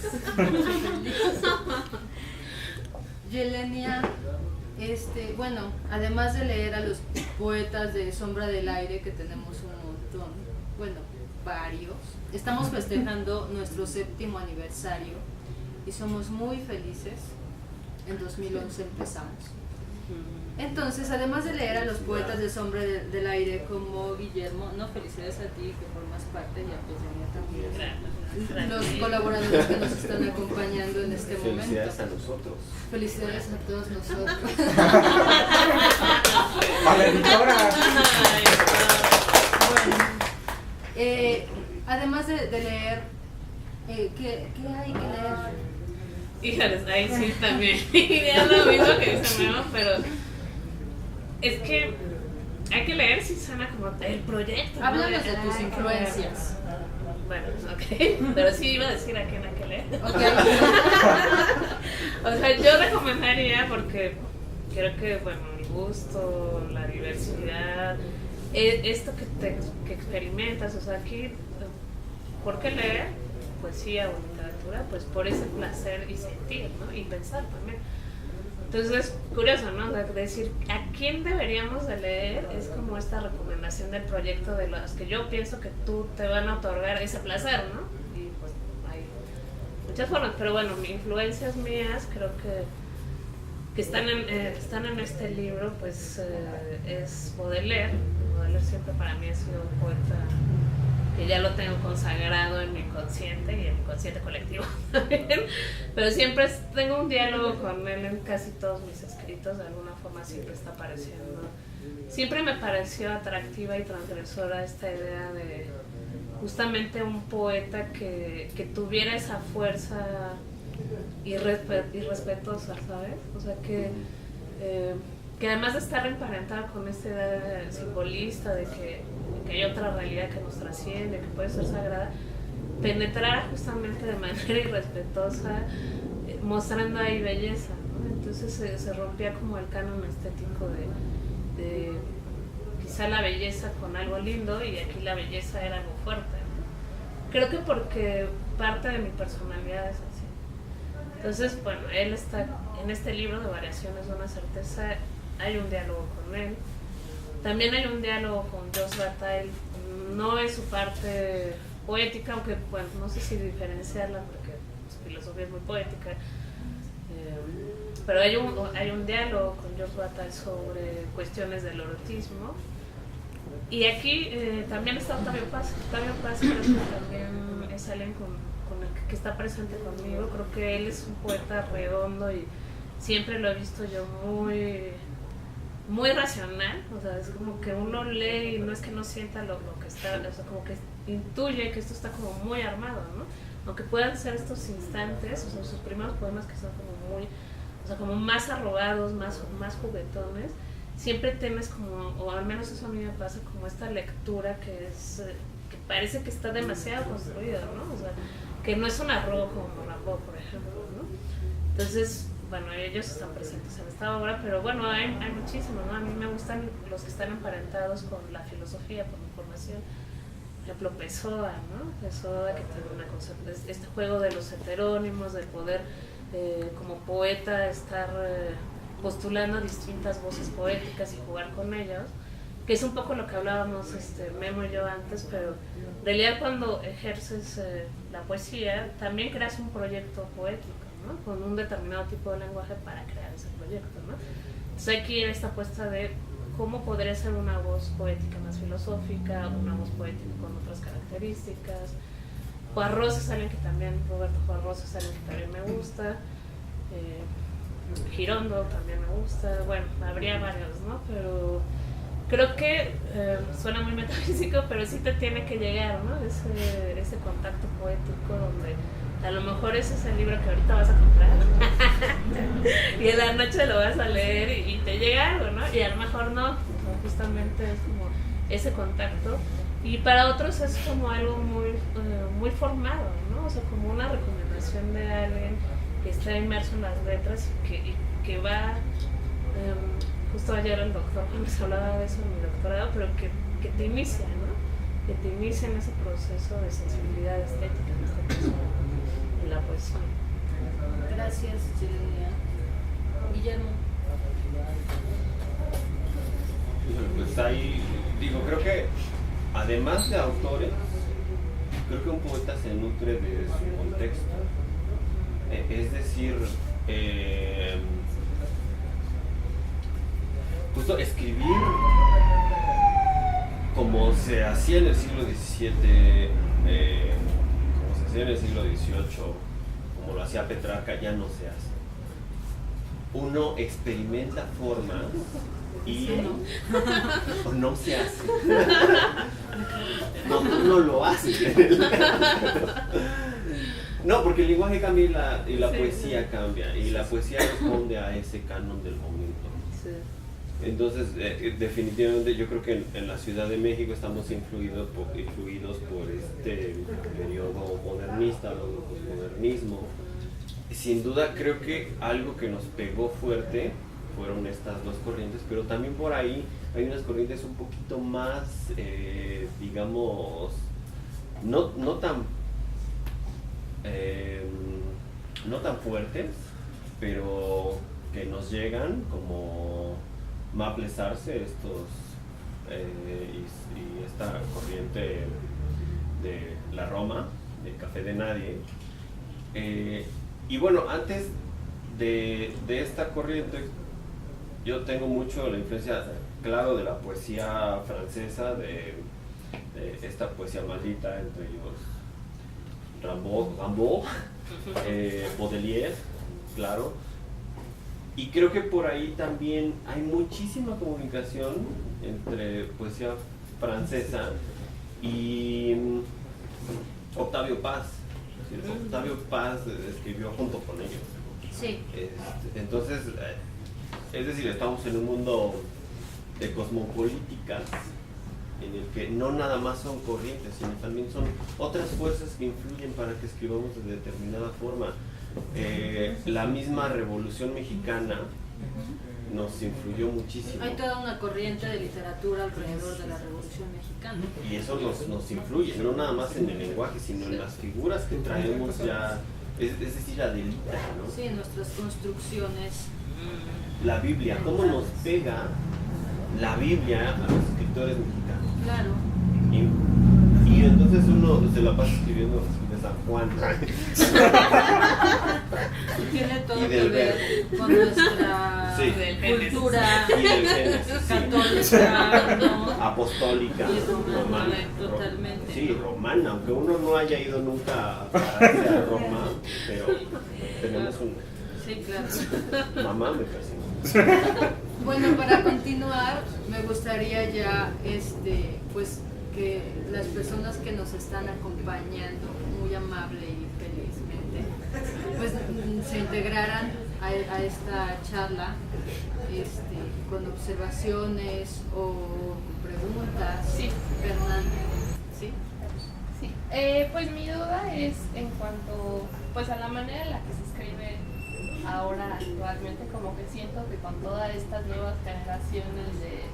Yelenia, bueno, además de leer a los poetas de Sombra del Aire, que tenemos un montón, bueno, varios, estamos festejando nuestro 7º aniversario y somos muy felices. En 2011 empezamos. Entonces, además de leer a los poetas de Sombra del Aire como Guillermo, no, felicidades a ti que formas parte, y a Pedro también, los colaboradores que nos están acompañando en este momento. Felicidades a nosotros. Felicidades a todos nosotros. Bueno, además de leer, ¿qué hay que leer? Híjoles, ahí sí también. Es lo mismo que dice Memo, pero es que hay que leer si suena como el proyecto. Háblanos de tus influencias. Bueno, ok, pero sí iba a decir a quién hay que leer. Okay. O sea, yo recomendaría, porque creo que, bueno, el gusto, la diversidad, esto que experimentas, o sea, aquí, ¿por qué leer poesía o literatura? Pues por ese placer y sentir, ¿no? Y pensar también. Entonces es curioso, ¿no? O sea, decir a quién deberíamos de leer es como esta recomendación del proyecto de los que yo pienso que tú te van a otorgar ese placer, ¿no? Y pues hay muchas formas, pero bueno, influencias mías creo que están en este libro, pues es Baudelaire. Baudelaire siempre para mí ha sido un poeta que ya lo tengo consagrado en mi inconsciente y en mi consciente colectivo también, pero siempre tengo un diálogo con él en casi todos mis escritos, de alguna forma siempre está apareciendo siempre me pareció atractiva y transgresora esta idea de justamente un poeta que tuviera esa fuerza irrespetuosa, ¿sabes? O sea, que además de estar emparentado con esta idea simbolista de que hay otra realidad que nos trasciende, que puede ser sagrada, penetrara justamente de manera irrespetuosa, mostrando ahí belleza, ¿no? Entonces se rompía como el canon estético de quizá la belleza con algo lindo, y aquí la belleza era algo fuerte, ¿no? Creo que porque parte de mi personalidad es así. Entonces, bueno, él está en este libro de Variaciones de una certeza, hay un diálogo con él. También hay un diálogo con Josh Bataille, no es su parte poética, aunque bueno, no sé si diferenciarla porque su filosofía es muy poética, pero hay un diálogo con Josh Bataille sobre cuestiones del erotismo. Y aquí también está Octavio Paz. Octavio Paz creo que también es alguien con el que está presente conmigo. Creo que él es un poeta redondo y siempre lo he visto yo muy racional. O sea, es como que uno lee y no es que no sienta lo que está, o sea, como que intuye que esto está como muy armado, ¿no? Aunque puedan ser estos instantes, o sea, sus primeros poemas que son como muy, o sea, como más arrogados, más juguetones, siempre tienes como, o al menos eso a mí me pasa, como esta lectura que parece que está demasiado construida, ¿no? O sea, que no es un arrobo como Rimbaud, por ejemplo, ¿no? Entonces, bueno, ellos están presentes en esta obra, pero bueno, hay muchísimos, ¿no? A mí me gustan los que están emparentados con la filosofía, por mi formación. Por ejemplo, Pessoa, ¿no? Pessoa, que tiene una concepción, este juego de los heterónimos, de poder como poeta estar postulando distintas voces poéticas y jugar con ellos, que es un poco lo que hablábamos Memo y yo antes, pero en realidad cuando ejerces la poesía también creas un proyecto poético, ¿no? Con un determinado tipo de lenguaje para crear ese proyecto, ¿no? Entonces aquí era esta apuesta de cómo podría ser una voz poética más filosófica, una voz poética con otras características. Juarros es alguien que también, Roberto Juarros es alguien que también me gusta, Girondo también me gusta, bueno, habría varios, ¿no? Pero creo que suena muy metafísico, pero sí te tiene que llegar, ¿no? Ese contacto poético donde a lo mejor ese es el libro que ahorita vas a comprar y en la noche lo vas a leer y te llega algo, ¿no? Y a lo mejor no, justamente es como ese contacto. Y para otros es como algo muy formado, ¿no? O sea, como una recomendación de alguien que está inmerso en las letras y que va, justo ayer el doctor nos hablaba de eso en mi doctorado, pero que te inicia, ¿no? Que te inicia en ese proceso de sensibilidad estética, en este caso, en la poesía. Gracias, Guillermo. Pues ahí, creo que además de autores, creo que un poeta se nutre de su contexto. Es decir, justo escribir como se hacía en el siglo XVII, como se hacía en el siglo XVIII, como lo hacía Petrarca, ya no se hace. Uno experimenta formas y o no se hace. No, tú no lo haces. No, porque el lenguaje cambia y la poesía cambia, y la poesía responde a ese canon del momento. Entonces, definitivamente yo creo que en la Ciudad de México estamos influidos por este periodo modernista, o posmodernismo. Sin duda creo que algo que nos pegó fuerte fueron estas dos corrientes, pero también por ahí hay unas corrientes un poquito más, digamos, no tan fuertes, pero que nos llegan, como Maples Arce, y esta corriente de la Roma, de Café de Nadie. Y bueno, antes de esta corriente, yo tengo mucho la influencia, claro, de la poesía francesa, de esta poesía maldita, entre ellos Rimbaud, Baudelaire, claro. Y creo que por ahí también hay muchísima comunicación entre poesía francesa y Octavio Paz. ¿Cierto? Octavio Paz escribió junto con ellos. Sí. Entonces, es decir, estamos en un mundo de cosmopolíticas en el que no nada más son corrientes, sino también son otras fuerzas que influyen para que escribamos de determinada forma. La misma Revolución Mexicana nos influyó muchísimo. Hay toda una corriente de literatura alrededor de la Revolución Mexicana. Y eso nos influye, no nada más en el lenguaje, sino en las figuras que traemos ya, es decir, la delita, ¿no? Sí, en nuestras construcciones. La Biblia, cómo nos pega la Biblia a los escritores mexicanos. Claro. Y entonces uno se la pasa escribiendo de San Juan. Tiene todo Y que del ver con nuestra cultura Y del Génesis, católica, ¿no? apostólica, Y romana. totalmente. Sí, romana, aunque uno no haya ido nunca a Roma, pero tenemos un... Sí, claro. Mamá me fascina. Bueno, para continuar, me gustaría ya, pues, que las personas que nos están acompañando muy amable y felizmente, pues se integraran a esta charla con observaciones o preguntas. Sí. Fernanda, ¿sí? Sí, pues mi duda es en cuanto pues a la manera en la que se escribe ahora actualmente, como que siento que con todas estas nuevas generaciones de,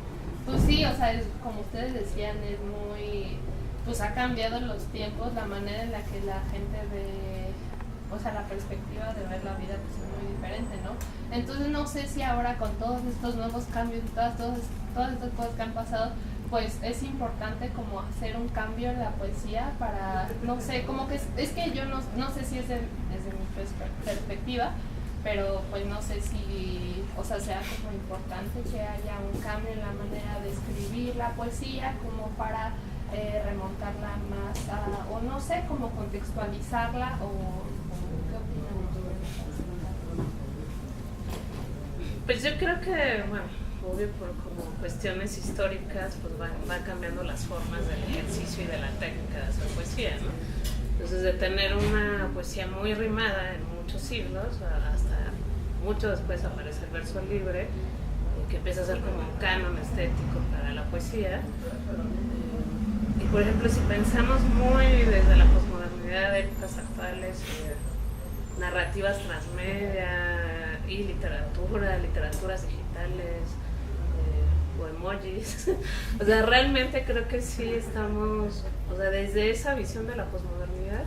pues sí, o sea, como ustedes decían, es muy, pues ha cambiado los tiempos, la manera en la que la gente ve, o sea, la perspectiva de ver la vida pues es muy diferente, ¿no? Entonces no sé si ahora con todos estos nuevos cambios y todas estas cosas que han pasado, pues es importante como hacer un cambio en la poesía para, no sé, como que es que yo no sé si es desde mi perspectiva, pero pues no sé si, o sea, sea como importante que haya un cambio en la manera de escribir la poesía como para remontarla más a, o no sé, como contextualizarla o ¿qué opinan ustedes? Pues yo creo que, bueno, obvio por como cuestiones históricas, pues va cambiando las formas del ejercicio y de la técnica de hacer poesía, ¿no? Entonces de tener una poesía muy rimada en muchos siglos, hasta mucho después aparece el verso libre, que empieza a ser como un canon estético para la poesía. Y por ejemplo, si pensamos muy desde la posmodernidad de épocas actuales, narrativas transmedia y literaturas digitales, o emojis, o sea, realmente creo que sí estamos, o sea, desde esa visión de la posmodernidad,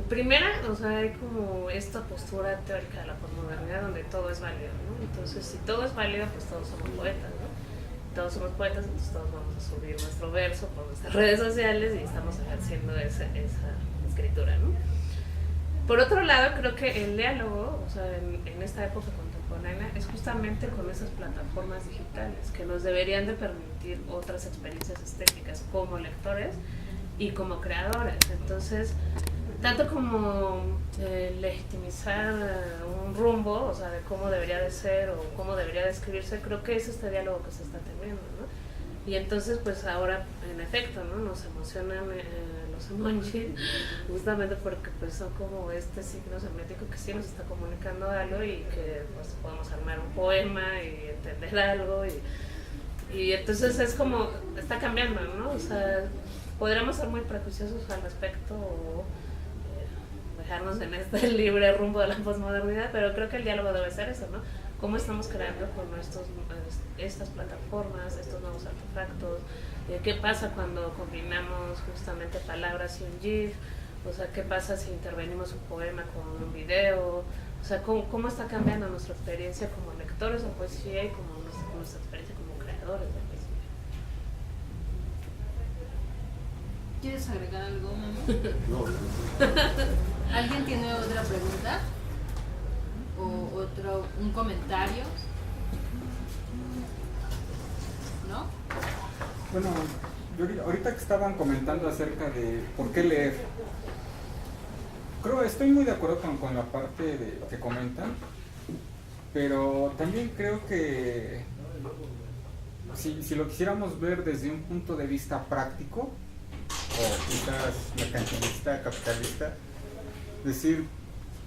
primera, o sea, hay como esta postura teórica de la posmodernidad donde todo es válido, ¿no? Entonces, si todo es válido, pues todos somos poetas, ¿no? Todos somos poetas, entonces todos vamos a subir nuestro verso por nuestras redes sociales y estamos ejerciendo esa escritura, ¿no? Por otro lado, creo que el diálogo, o sea, en esta época contemporánea, es justamente con esas plataformas digitales que nos deberían de permitir otras experiencias estéticas como lectores y como creadores. Entonces, tanto como legitimizar un rumbo, o sea, de cómo debería de ser o cómo debería de escribirse, creo que es este diálogo que se está teniendo, ¿no? Y entonces, pues ahora, en efecto, ¿no? Nos emocionan los emojis, justamente porque pues son como este signo semiótico que sí nos está comunicando algo y que pues podemos armar un poema y entender algo y entonces es como, está cambiando, ¿no? O sea, podríamos ser muy prejuiciosos al respecto o dejarnos en este libre rumbo de la posmodernidad, pero creo que el diálogo debe ser eso, ¿no? Cómo estamos creando con estas plataformas, estos nuevos artefactos, qué pasa cuando combinamos justamente palabras y un GIF, o sea, qué pasa si intervenimos un poema con un video, o sea, cómo está cambiando nuestra experiencia como lectores de poesía y como nuestra experiencia como creadores de poesía. ¿Quieres agregar algo, mamá? No. ¿Alguien tiene otra pregunta? ¿O un comentario? ¿No? Bueno, yo ahorita que estaban comentando acerca de por qué leer, estoy muy de acuerdo con la parte que comentan, pero también creo que si lo quisiéramos ver desde un punto de vista práctico, o quizás mercantilista, capitalista, decir,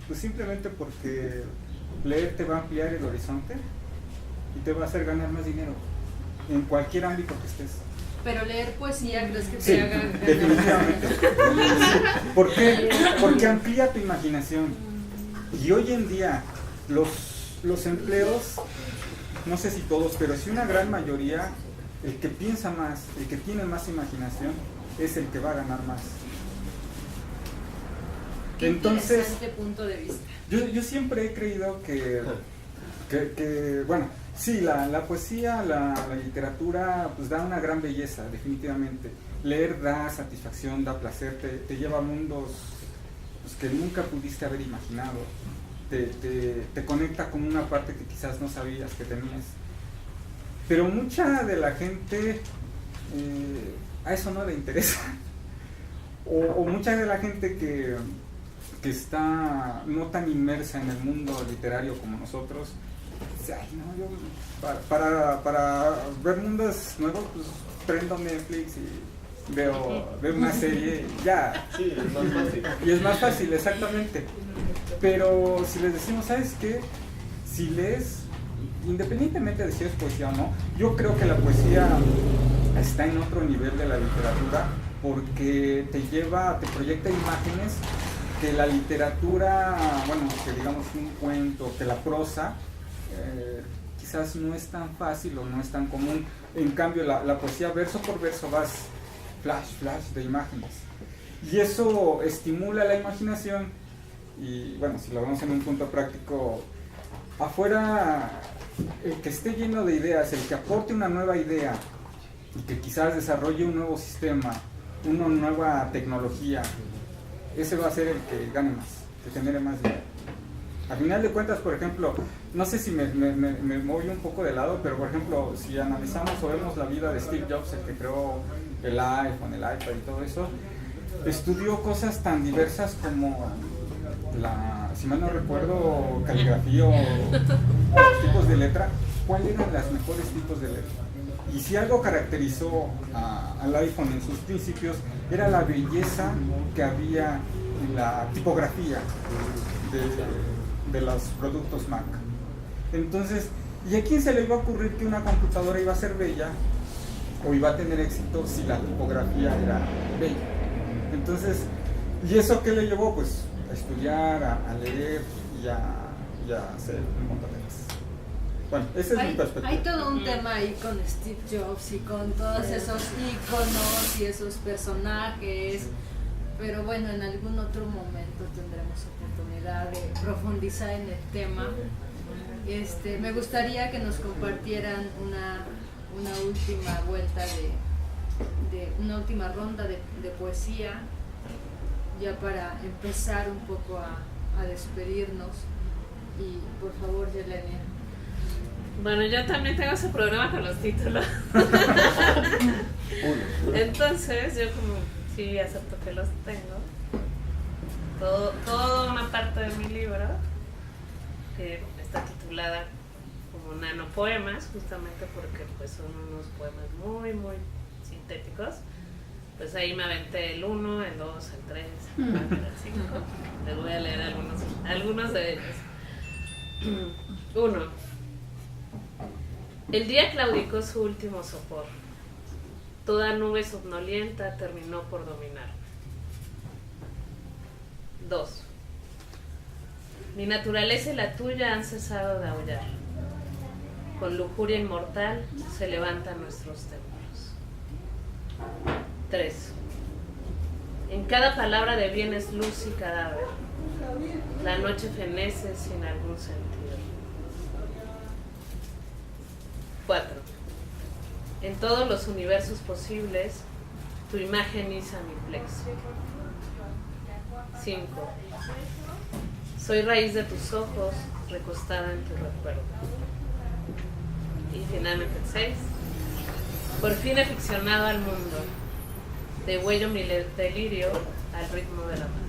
pues simplemente porque leer te va a ampliar el horizonte y te va a hacer ganar más dinero en cualquier ámbito que estés. Pero leer poesía, ¿crees que te Sí, haga ganar? definitivamente. ¿Por qué? Porque amplía tu imaginación. Y hoy en día los empleos, no sé si todos, pero sí una gran mayoría, el que piensa más, el que tiene más imaginación, es el que va a ganar más. Qué Entonces, interesante punto de vista. yo siempre he creído que bueno, sí, la poesía, la literatura, pues da una gran belleza, definitivamente. Leer da satisfacción, da placer, te lleva a mundos pues, que nunca pudiste haber imaginado. Te conecta con una parte que quizás no sabías que tenías. Pero mucha de la gente a eso no le interesa. O mucha de la gente que está no tan inmersa en el mundo literario como nosotros, dice, ay, no, yo para ver mundos nuevos, pues prendo Netflix y veo una serie y ya. Sí, es más fácil. Y es más fácil, exactamente. Pero si les decimos, ¿sabes qué? Si lees, independientemente de si es poesía o no, yo creo que la poesía está en otro nivel de la literatura porque te proyecta imágenes que la literatura, bueno, que digamos un cuento, que la prosa, quizás no es tan fácil o no es tan común. En cambio, la poesía, verso por verso, vas flash de imágenes. Y eso estimula la imaginación. Y bueno, si lo vemos en un punto práctico, afuera, el que esté lleno de ideas, el que aporte una nueva idea y que quizás desarrolle un nuevo sistema, una nueva tecnología, ese va a ser el que gane más, que genere más dinero. A final de cuentas, por ejemplo, no sé si me moví un poco de lado, pero por ejemplo, si analizamos o vemos la vida de Steve Jobs, el que creó el iPhone, el iPad y todo eso, estudió cosas tan diversas como si mal no recuerdo, caligrafía o tipos de letra. ¿Cuáles eran los mejores tipos de letra? Y si algo caracterizó al iPhone en sus principios, era la belleza que había en la tipografía de los productos Mac. Entonces, ¿y a quién se le iba a ocurrir que una computadora iba a ser bella o iba a tener éxito si la tipografía era bella? Entonces, ¿y eso qué le llevó? Pues a estudiar, a leer y a hacer un montón de cosas. Bueno, esa es mi perspectiva. Hay todo un tema ahí con Steve Jobs y con todos esos íconos y esos personajes, pero bueno, en algún otro momento tendremos oportunidad de profundizar en el tema. Me gustaría que nos compartieran una última vuelta de una última ronda de poesía, ya para empezar un poco a despedirnos. Y por favor, Yelenia. Bueno, yo también tengo ese problema con los títulos. Entonces, yo como sí acepto que los tengo. Toda una parte de mi libro, que está titulada como nanopoemas, justamente porque pues son unos poemas muy, muy sintéticos. Pues ahí me aventé el 1, el 2, el 3, el 4, el 5. Les voy a leer algunos de ellos. 1. El día claudicó su último sopor. Toda nube somnolienta terminó por dominarme. 2. Mi naturaleza y la tuya han cesado de aullar. Con lujuria inmortal se levantan nuestros templos. 3. En cada palabra de bien es luz y cadáver. La noche fenece sin algún sentido. 4. En todos los universos posibles, tu imagen iza mi plexo. 5. Soy raíz de tus ojos, recostada en tu recuerdo. Y finalmente el 6. Por fin he ficcionado al mundo. Degüello mi delirio al ritmo de la mano.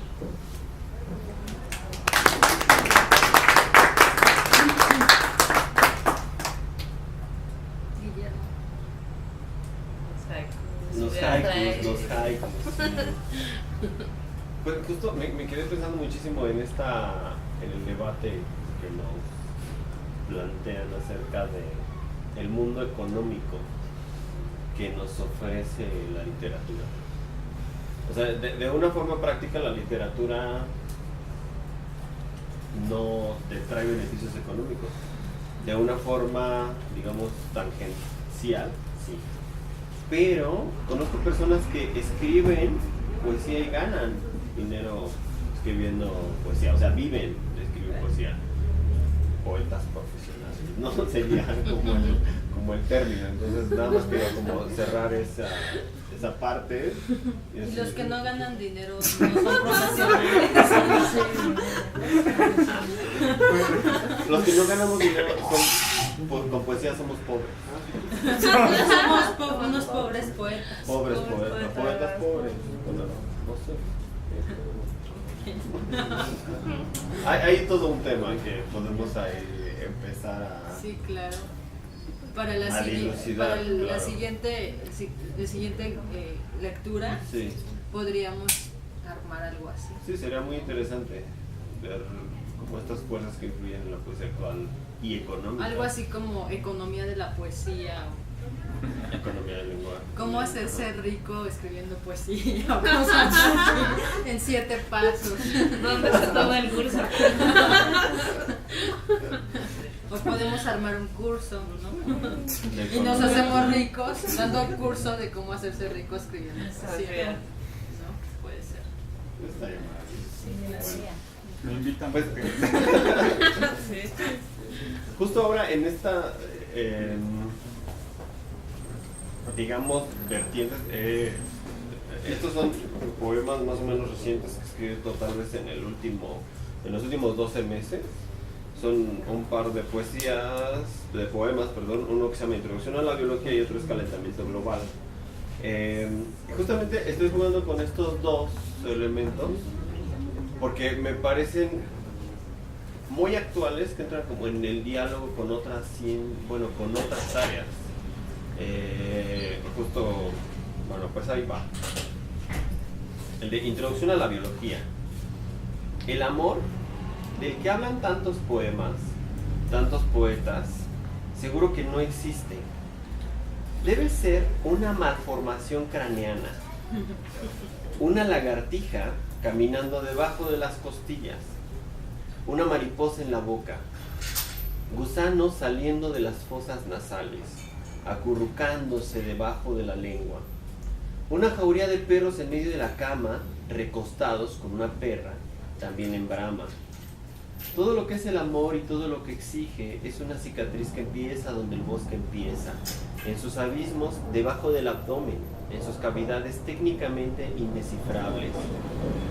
los haikus. Pues justo me quedé pensando muchísimo en el debate que nos plantean acerca de el mundo económico que nos ofrece la literatura. O sea, de una forma práctica la literatura no te trae beneficios económicos. De una forma, digamos, tangencial, sí. Pero conozco personas que escriben poesía y ganan dinero escribiendo poesía, o sea, viven de escribir poesía. Poetas profesionales, no sería como el término. Entonces nada más quería como cerrar esa parte. Y los que no ganan dinero no son profesionales. Los que no ganamos dinero con poesía somos pobres. Somos unos pobres poetas. Poetas pobres. Bueno, no sé. Hay todo un tema que podemos ahí empezar a... Sí, claro. Para la siguiente lectura, sí, podríamos armar algo así. Sí, sería muy interesante ver como estas fuerzas que influyen en la poesía actual y económica. Algo así como economía de la poesía. Economía del lenguaje. Cómo hacerse rico escribiendo poesía. Vamos a hacer en 7 pasos. ¿Dónde se toma el curso? O podemos armar un curso, ¿no? Y nos hacemos ricos dando el curso de cómo hacerse rico escribiendo poesía. ¿No? Puede ser. Está bien. Sí, Me invitan. Pues, sí. justo ahora en esta, digamos, vertientes, estos son poemas más o menos recientes que he escrito tal vez en los últimos 12 meses. Son un par de poemas, uno que se llama Introducción a la Biología y otro es Calentamiento Global. Justamente estoy jugando con estos dos elementos porque me parecen muy actuales, que entran como en el diálogo con otras áreas. Pues ahí va. El de Introducción a la Biología. El amor, del que hablan tantos poemas, tantos poetas, seguro que no existe. Debe ser una malformación craneana. Una lagartija caminando debajo de las costillas. Una mariposa en la boca. Gusanos saliendo de las fosas nasales, acurrucándose debajo de la lengua. Una jauría de perros en medio de la cama, recostados con una perra, también en brama. Todo lo que es el amor y todo lo que exige es una cicatriz que empieza donde el bosque empieza, en sus abismos debajo del abdomen, en sus cavidades técnicamente indescifrables.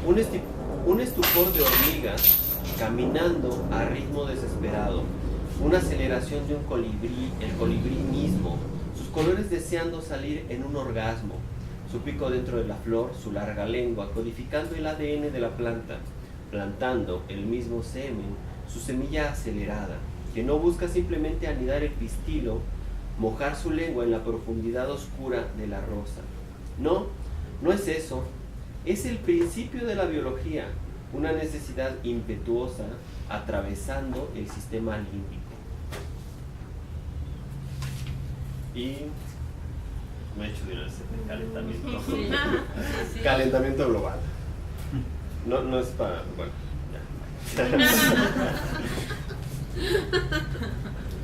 Un estupor de hormigas caminando a ritmo desesperado, una aceleración de un colibrí, el colibrí mismo, sus colores deseando salir en un orgasmo, su pico dentro de la flor, su larga lengua codificando el ADN de la planta, plantando el mismo semen, su semilla acelerada, que no busca simplemente anidar el pistilo, mojar su lengua en la profundidad oscura de la rosa. No, no es eso, es el principio de la biología, una necesidad impetuosa atravesando el sistema límbico. Y me he hecho de calentamiento. Sí. Calentamiento global. No es para... Bueno, ya.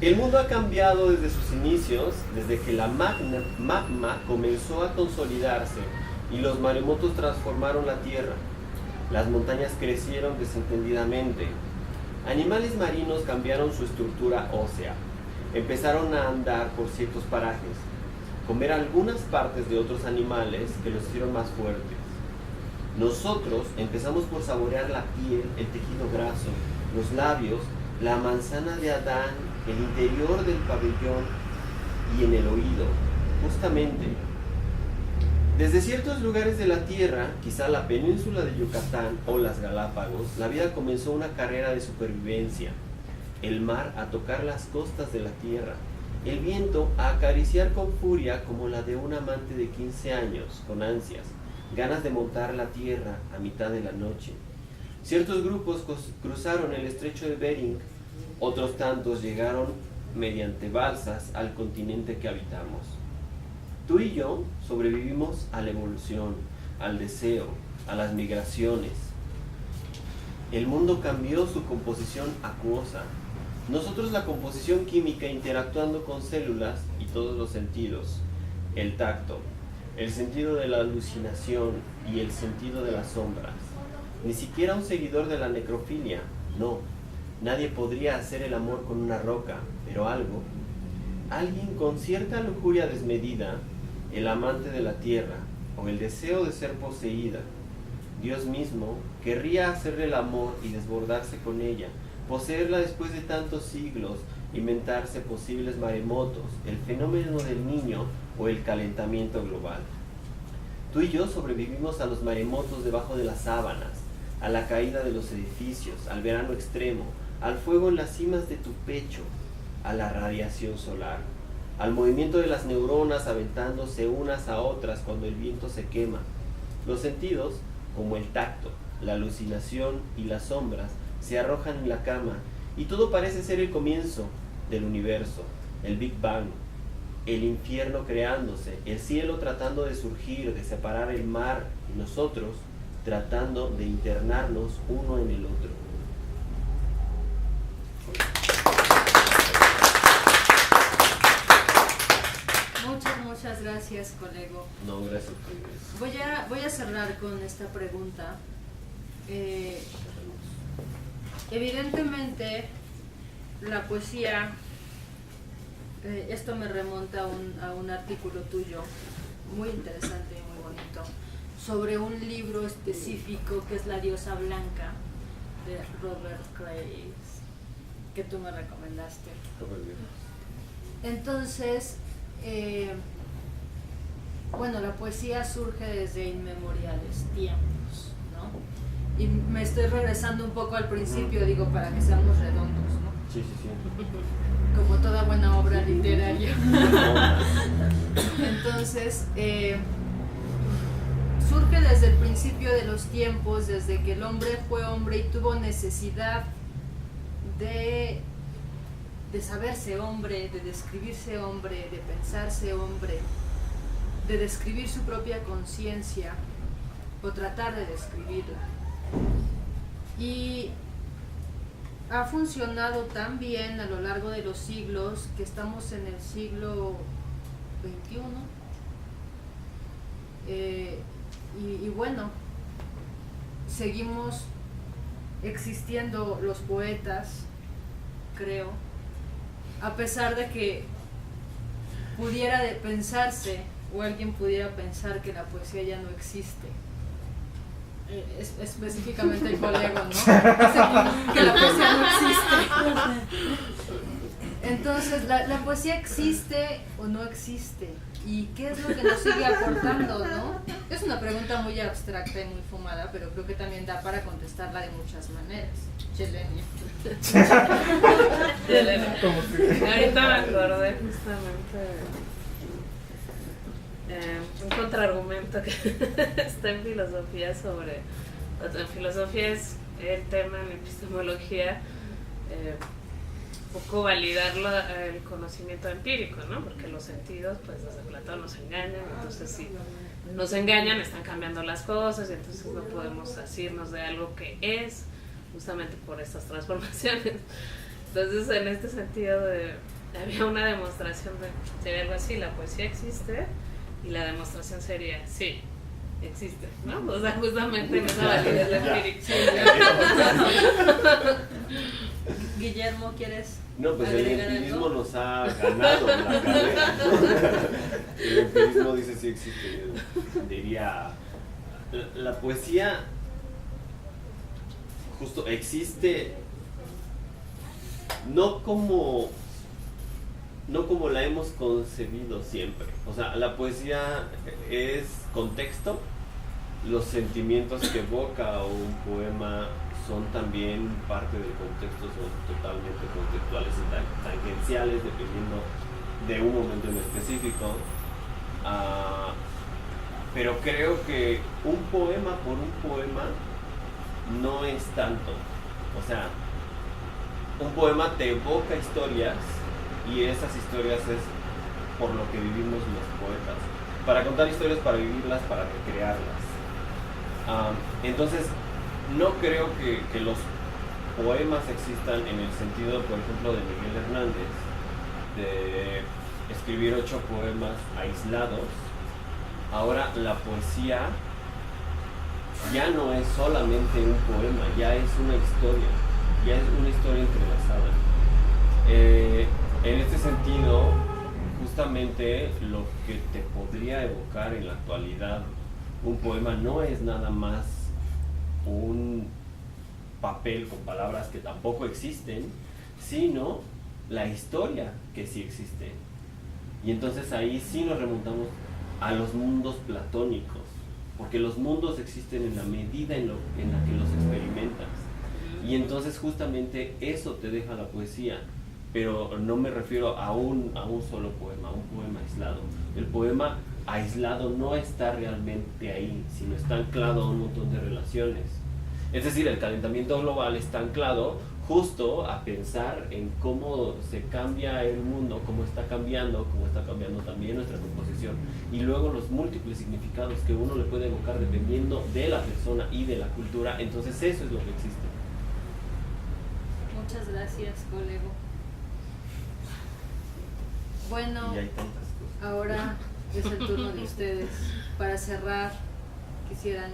El mundo ha cambiado desde sus inicios, desde que la magma comenzó a consolidarse y los maremotos transformaron la tierra. Las montañas crecieron desentendidamente. Animales marinos cambiaron su estructura ósea. Empezaron a andar por ciertos parajes, comer algunas partes de otros animales que los hicieron más fuertes. Nosotros empezamos por saborear la piel, el tejido graso, los labios, la manzana de Adán, el interior del pabellón y en el oído, justamente. Desde ciertos lugares de la Tierra, quizá la península de Yucatán o las Galápagos, la vida comenzó una carrera de supervivencia. El mar a tocar las costas de la Tierra, el viento a acariciar con furia como la de un amante de 15 años, con ansias. ganas de montar la tierra a mitad de la noche. Ciertos grupos cruzaron el estrecho de Bering, otros tantos llegaron mediante balsas al continente que habitamos. Tú y yo sobrevivimos a la evolución, al deseo, a las migraciones. El mundo cambió su composición acuosa. Nosotros la composición química interactuando con células y todos los sentidos. El tacto, el sentido de la alucinación y el sentido de las sombras. Ni siquiera un seguidor de la necrofilia, no. Nadie podría hacer el amor con una roca, pero alguien con cierta lujuria desmedida, el amante de la tierra o el deseo de ser poseída. Dios mismo querría hacerle el amor y desbordarse con ella, poseerla después de tantos siglos, inventarse posibles maremotos, el fenómeno del niño o el calentamiento global. Tú y yo sobrevivimos a los maremotos debajo de las sábanas, a la caída de los edificios, al verano extremo, al fuego en las cimas de tu pecho, a la radiación solar, al movimiento de las neuronas aventándose unas a otras cuando el viento se quema. Los sentidos, como el tacto, la alucinación y las sombras, se arrojan en la cama y todo parece ser el comienzo del universo, el Big Bang, el infierno creándose, el cielo tratando de surgir, de separar el mar y nosotros tratando de internarnos uno en el otro. Muchas gracias, colego. No, gracias. Voy a cerrar con esta pregunta. Evidentemente, la poesía, esto me remonta a un artículo tuyo, muy interesante y muy bonito, sobre un libro específico que es La diosa blanca, de Robert Graves, que tú me recomendaste. Entonces, bueno, la poesía surge desde inmemoriales tiempos, ¿no? Y me estoy regresando un poco al principio, digo, para que seamos redondos, ¿no? Sí, sí, sí. Como toda buena obra literaria. Entonces, surge desde el principio de los tiempos, desde que el hombre fue hombre y tuvo necesidad de saberse hombre, de describirse hombre, de pensarse hombre, de describir su propia conciencia o tratar de describirla. Y ha funcionado tan bien a lo largo de los siglos que estamos en el siglo XXI. Y bueno, seguimos existiendo los poetas, creo, a pesar de que pudiera pensarse o alguien pudiera pensar que la poesía ya no existe. Específicamente el colega, ¿no? Que la poesía no existe. Entonces, ¿la poesía existe o no existe? ¿Y qué es lo que nos sigue aportando, no? Es una pregunta muy abstracta y muy fumada, pero creo que también da para contestarla de muchas maneras. Chelenia. Ahorita me acordé justamente un contraargumento que está en filosofía sobre... En filosofía es el tema, en epistemología, un poco validar el conocimiento empírico, ¿no? Porque los sentidos, pues desde Platón nos engañan, entonces si nos engañan están cambiando las cosas y entonces no podemos asirnos de algo que es, justamente por estas transformaciones. Entonces en este sentido había una demostración de algo así, la poesía existe y la demostración sería sí, existe, ¿no? O sea, justamente en esa validez empírica. Guillermo, ¿quieres? No, pues el agregar empirismo algo? nos ha ganado la carrera. El empirismo dice sí existe. Diría, la poesía justo existe no como la hemos concebido siempre. O sea, la poesía es contexto, los sentimientos que evoca un poema son también parte del contexto, son totalmente contextuales y tangenciales dependiendo de un momento en específico. pero creo que un poema por un poema no es tanto. O sea, un poema te evoca historias y esas historias es por lo que vivimos los poetas. Para contar historias, para vivirlas, para recrearlas. Entonces, no creo que los poemas existan en el sentido, por ejemplo, de Miguel Hernández, de escribir 8 poemas aislados. Ahora la poesía ya no es solamente un poema, ya es una historia entrelazada. En este sentido, justamente lo que te podría evocar en la actualidad un poema no es nada más un papel con palabras que tampoco existen, sino la historia que sí existe. Y entonces ahí sí nos remontamos a los mundos platónicos, porque los mundos existen en la medida en la que los experimentas. Y entonces justamente eso te deja la poesía, pero no me refiero a un solo poema, a un poema aislado. El poema aislado no está realmente ahí, sino está anclado a un montón de relaciones. Es decir, el calentamiento global está anclado justo a pensar en cómo se cambia el mundo, cómo está cambiando también nuestra composición, y luego los múltiples significados que uno le puede evocar dependiendo de la persona y de la cultura. Entonces eso es lo que existe. Muchas gracias, Colego. Bueno, Y hay tantas cosas. ahora es el turno de ustedes. Para cerrar, quisieran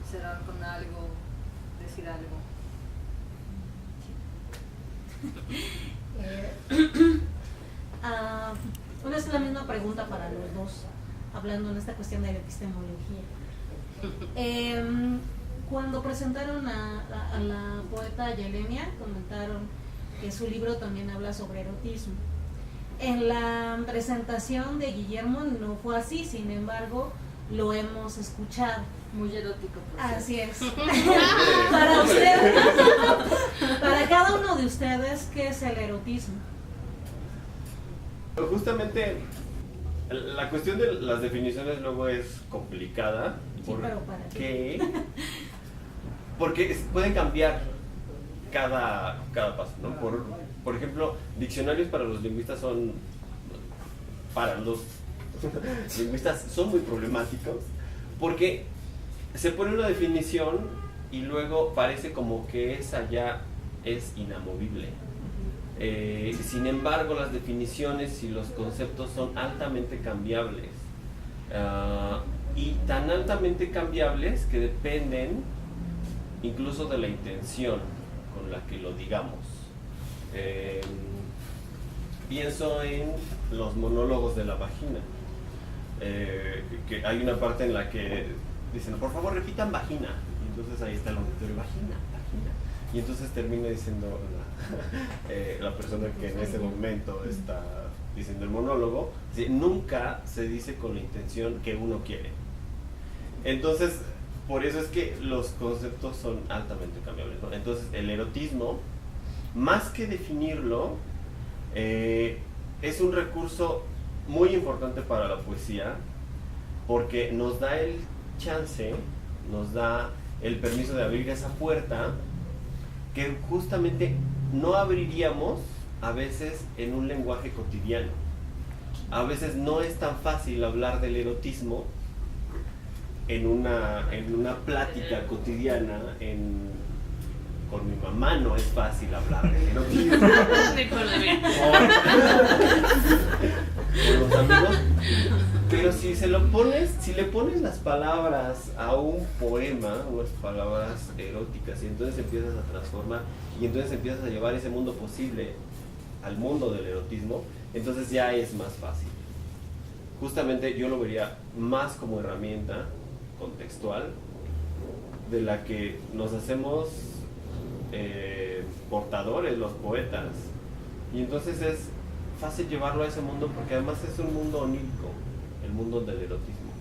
cerrar con algo, decir algo. Bueno, es la misma pregunta para los dos, hablando en esta cuestión de la epistemología. Cuando presentaron a la poeta Yelenia, comentaron que su libro también habla sobre erotismo. En la presentación de Guillermo no fue así, sin embargo, lo hemos escuchado. Muy erótico. Así es. Para ustedes, para cada uno de ustedes, ¿qué es el erotismo? Justamente la cuestión de las definiciones luego es complicada. Sí, pero ¿para qué? Porque pueden cambiar cada paso, ¿no? Por ejemplo, diccionarios para los lingüistas son muy problemáticos, porque se pone una definición y luego parece como que esa ya es inamovible. Sin embargo, las definiciones y los conceptos son altamente cambiables, y tan altamente cambiables que dependen incluso de la intención con la que lo digamos. Pienso en los monólogos de la vagina, que hay una parte en la que dicen, por favor repitan vagina, y entonces ahí está el auditorio, vagina. Y entonces termina diciendo la persona que en ese momento está diciendo el monólogo, nunca se dice con la intención que uno quiere. Entonces, por eso es que los conceptos son altamente cambiables, ¿no? Entonces, el erotismo, más que definirlo, es un recurso muy importante para la poesía, porque nos da el chance, nos da el permiso de abrir esa puerta que justamente no abriríamos a veces en un lenguaje cotidiano. A veces no es tan fácil hablar del erotismo en una plática cotidiana. Con mi mamá no es fácil hablar del erotismo. Con los amigos. Pero si le pones las palabras a un poema, unas palabras eróticas, y entonces empiezas a transformar, y entonces empiezas a llevar ese mundo posible al mundo del erotismo, entonces ya es más fácil. Justamente yo lo vería más como herramienta contextual de la que nos hacemos portadores los poetas, y entonces es fácil llevarlo a ese mundo, porque además es un mundo onírico, el mundo del erotismo.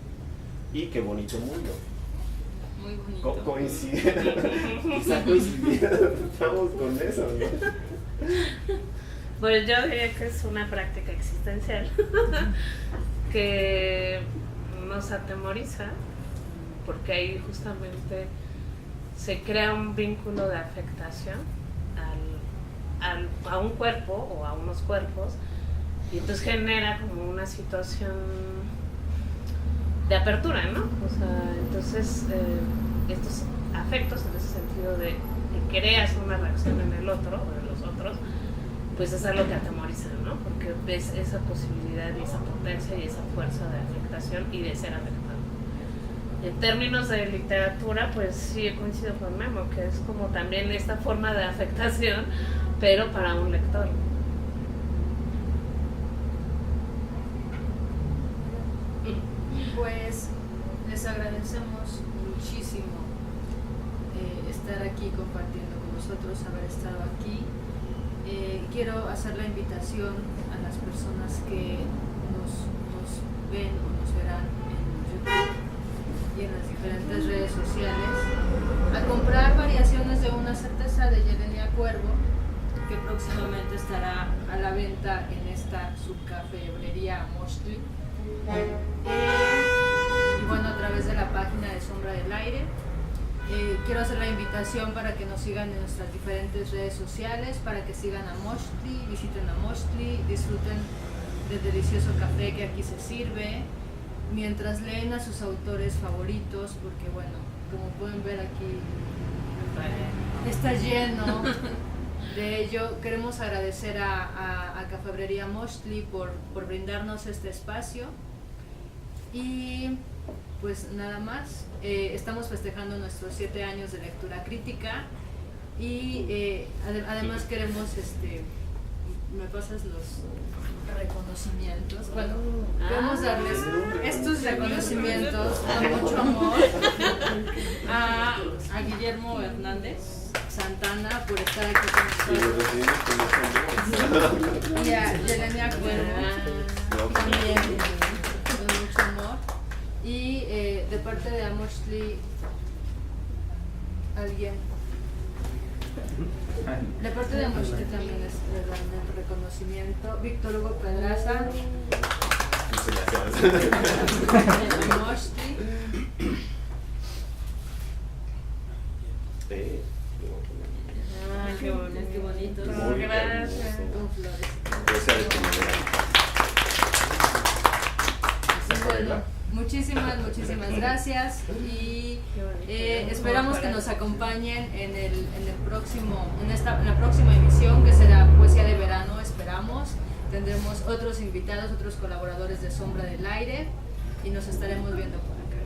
Y qué bonito mundo. Muy bonito. Quizá estamos con eso, ¿no? Pues yo diría que es una práctica existencial que nos atemoriza, porque ahí justamente se crea un vínculo de afectación a un cuerpo o a unos cuerpos, y entonces genera como una situación de apertura, ¿no? O sea, entonces estos afectos, en ese sentido de que creas una reacción en el otro o en los otros, pues es algo que atemoriza, ¿no? Porque ves esa posibilidad y esa potencia y esa fuerza de afectación y de ser afectado. En términos de literatura, pues sí coincido con Memo, que es como también esta forma de afectación, pero para un lector. Pues les agradecemos muchísimo estar aquí compartiendo con nosotros, haber estado aquí. Quiero hacer la invitación a las personas que nos ven o nos verán en YouTube y en las diferentes redes sociales a comprar variaciones de una certeza de Yelenia Cuervo, que próximamente estará a la venta en esta subcafebrería Mochtli. Y bueno, a través de la página de Sombra del Aire. Quiero hacer la invitación para que nos sigan en nuestras diferentes redes sociales, para que sigan a Mochtli, visiten a Mochtli, disfruten del delicioso café que aquí se sirve, mientras leen a sus autores favoritos, porque bueno, como pueden ver aquí está lleno de ello. Queremos agradecer a Cafebrería Mochtli por brindarnos este espacio. Y pues nada más, estamos festejando nuestros 7 años de lectura crítica y además queremos, ¿me pasas los reconocimientos? Bueno, queremos darles estos reconocimientos con mucho amor a Guillermo Hernández Santana por estar aquí con nosotros y a Yelenia Cuervo también con mucho amor. Y de parte de Mochtli, alguien. De parte de Mochtli también les dan el reconocimiento. Víctor Hugo Pedraza. Mochtli. Qué bonito. Gracias. Con flores. Bueno, muchísimas gracias y esperamos que nos acompañen en la próxima emisión, que será Poesía de Verano. Esperamos, tendremos otros invitados, otros colaboradores de Sombra del Aire y nos estaremos viendo por acá.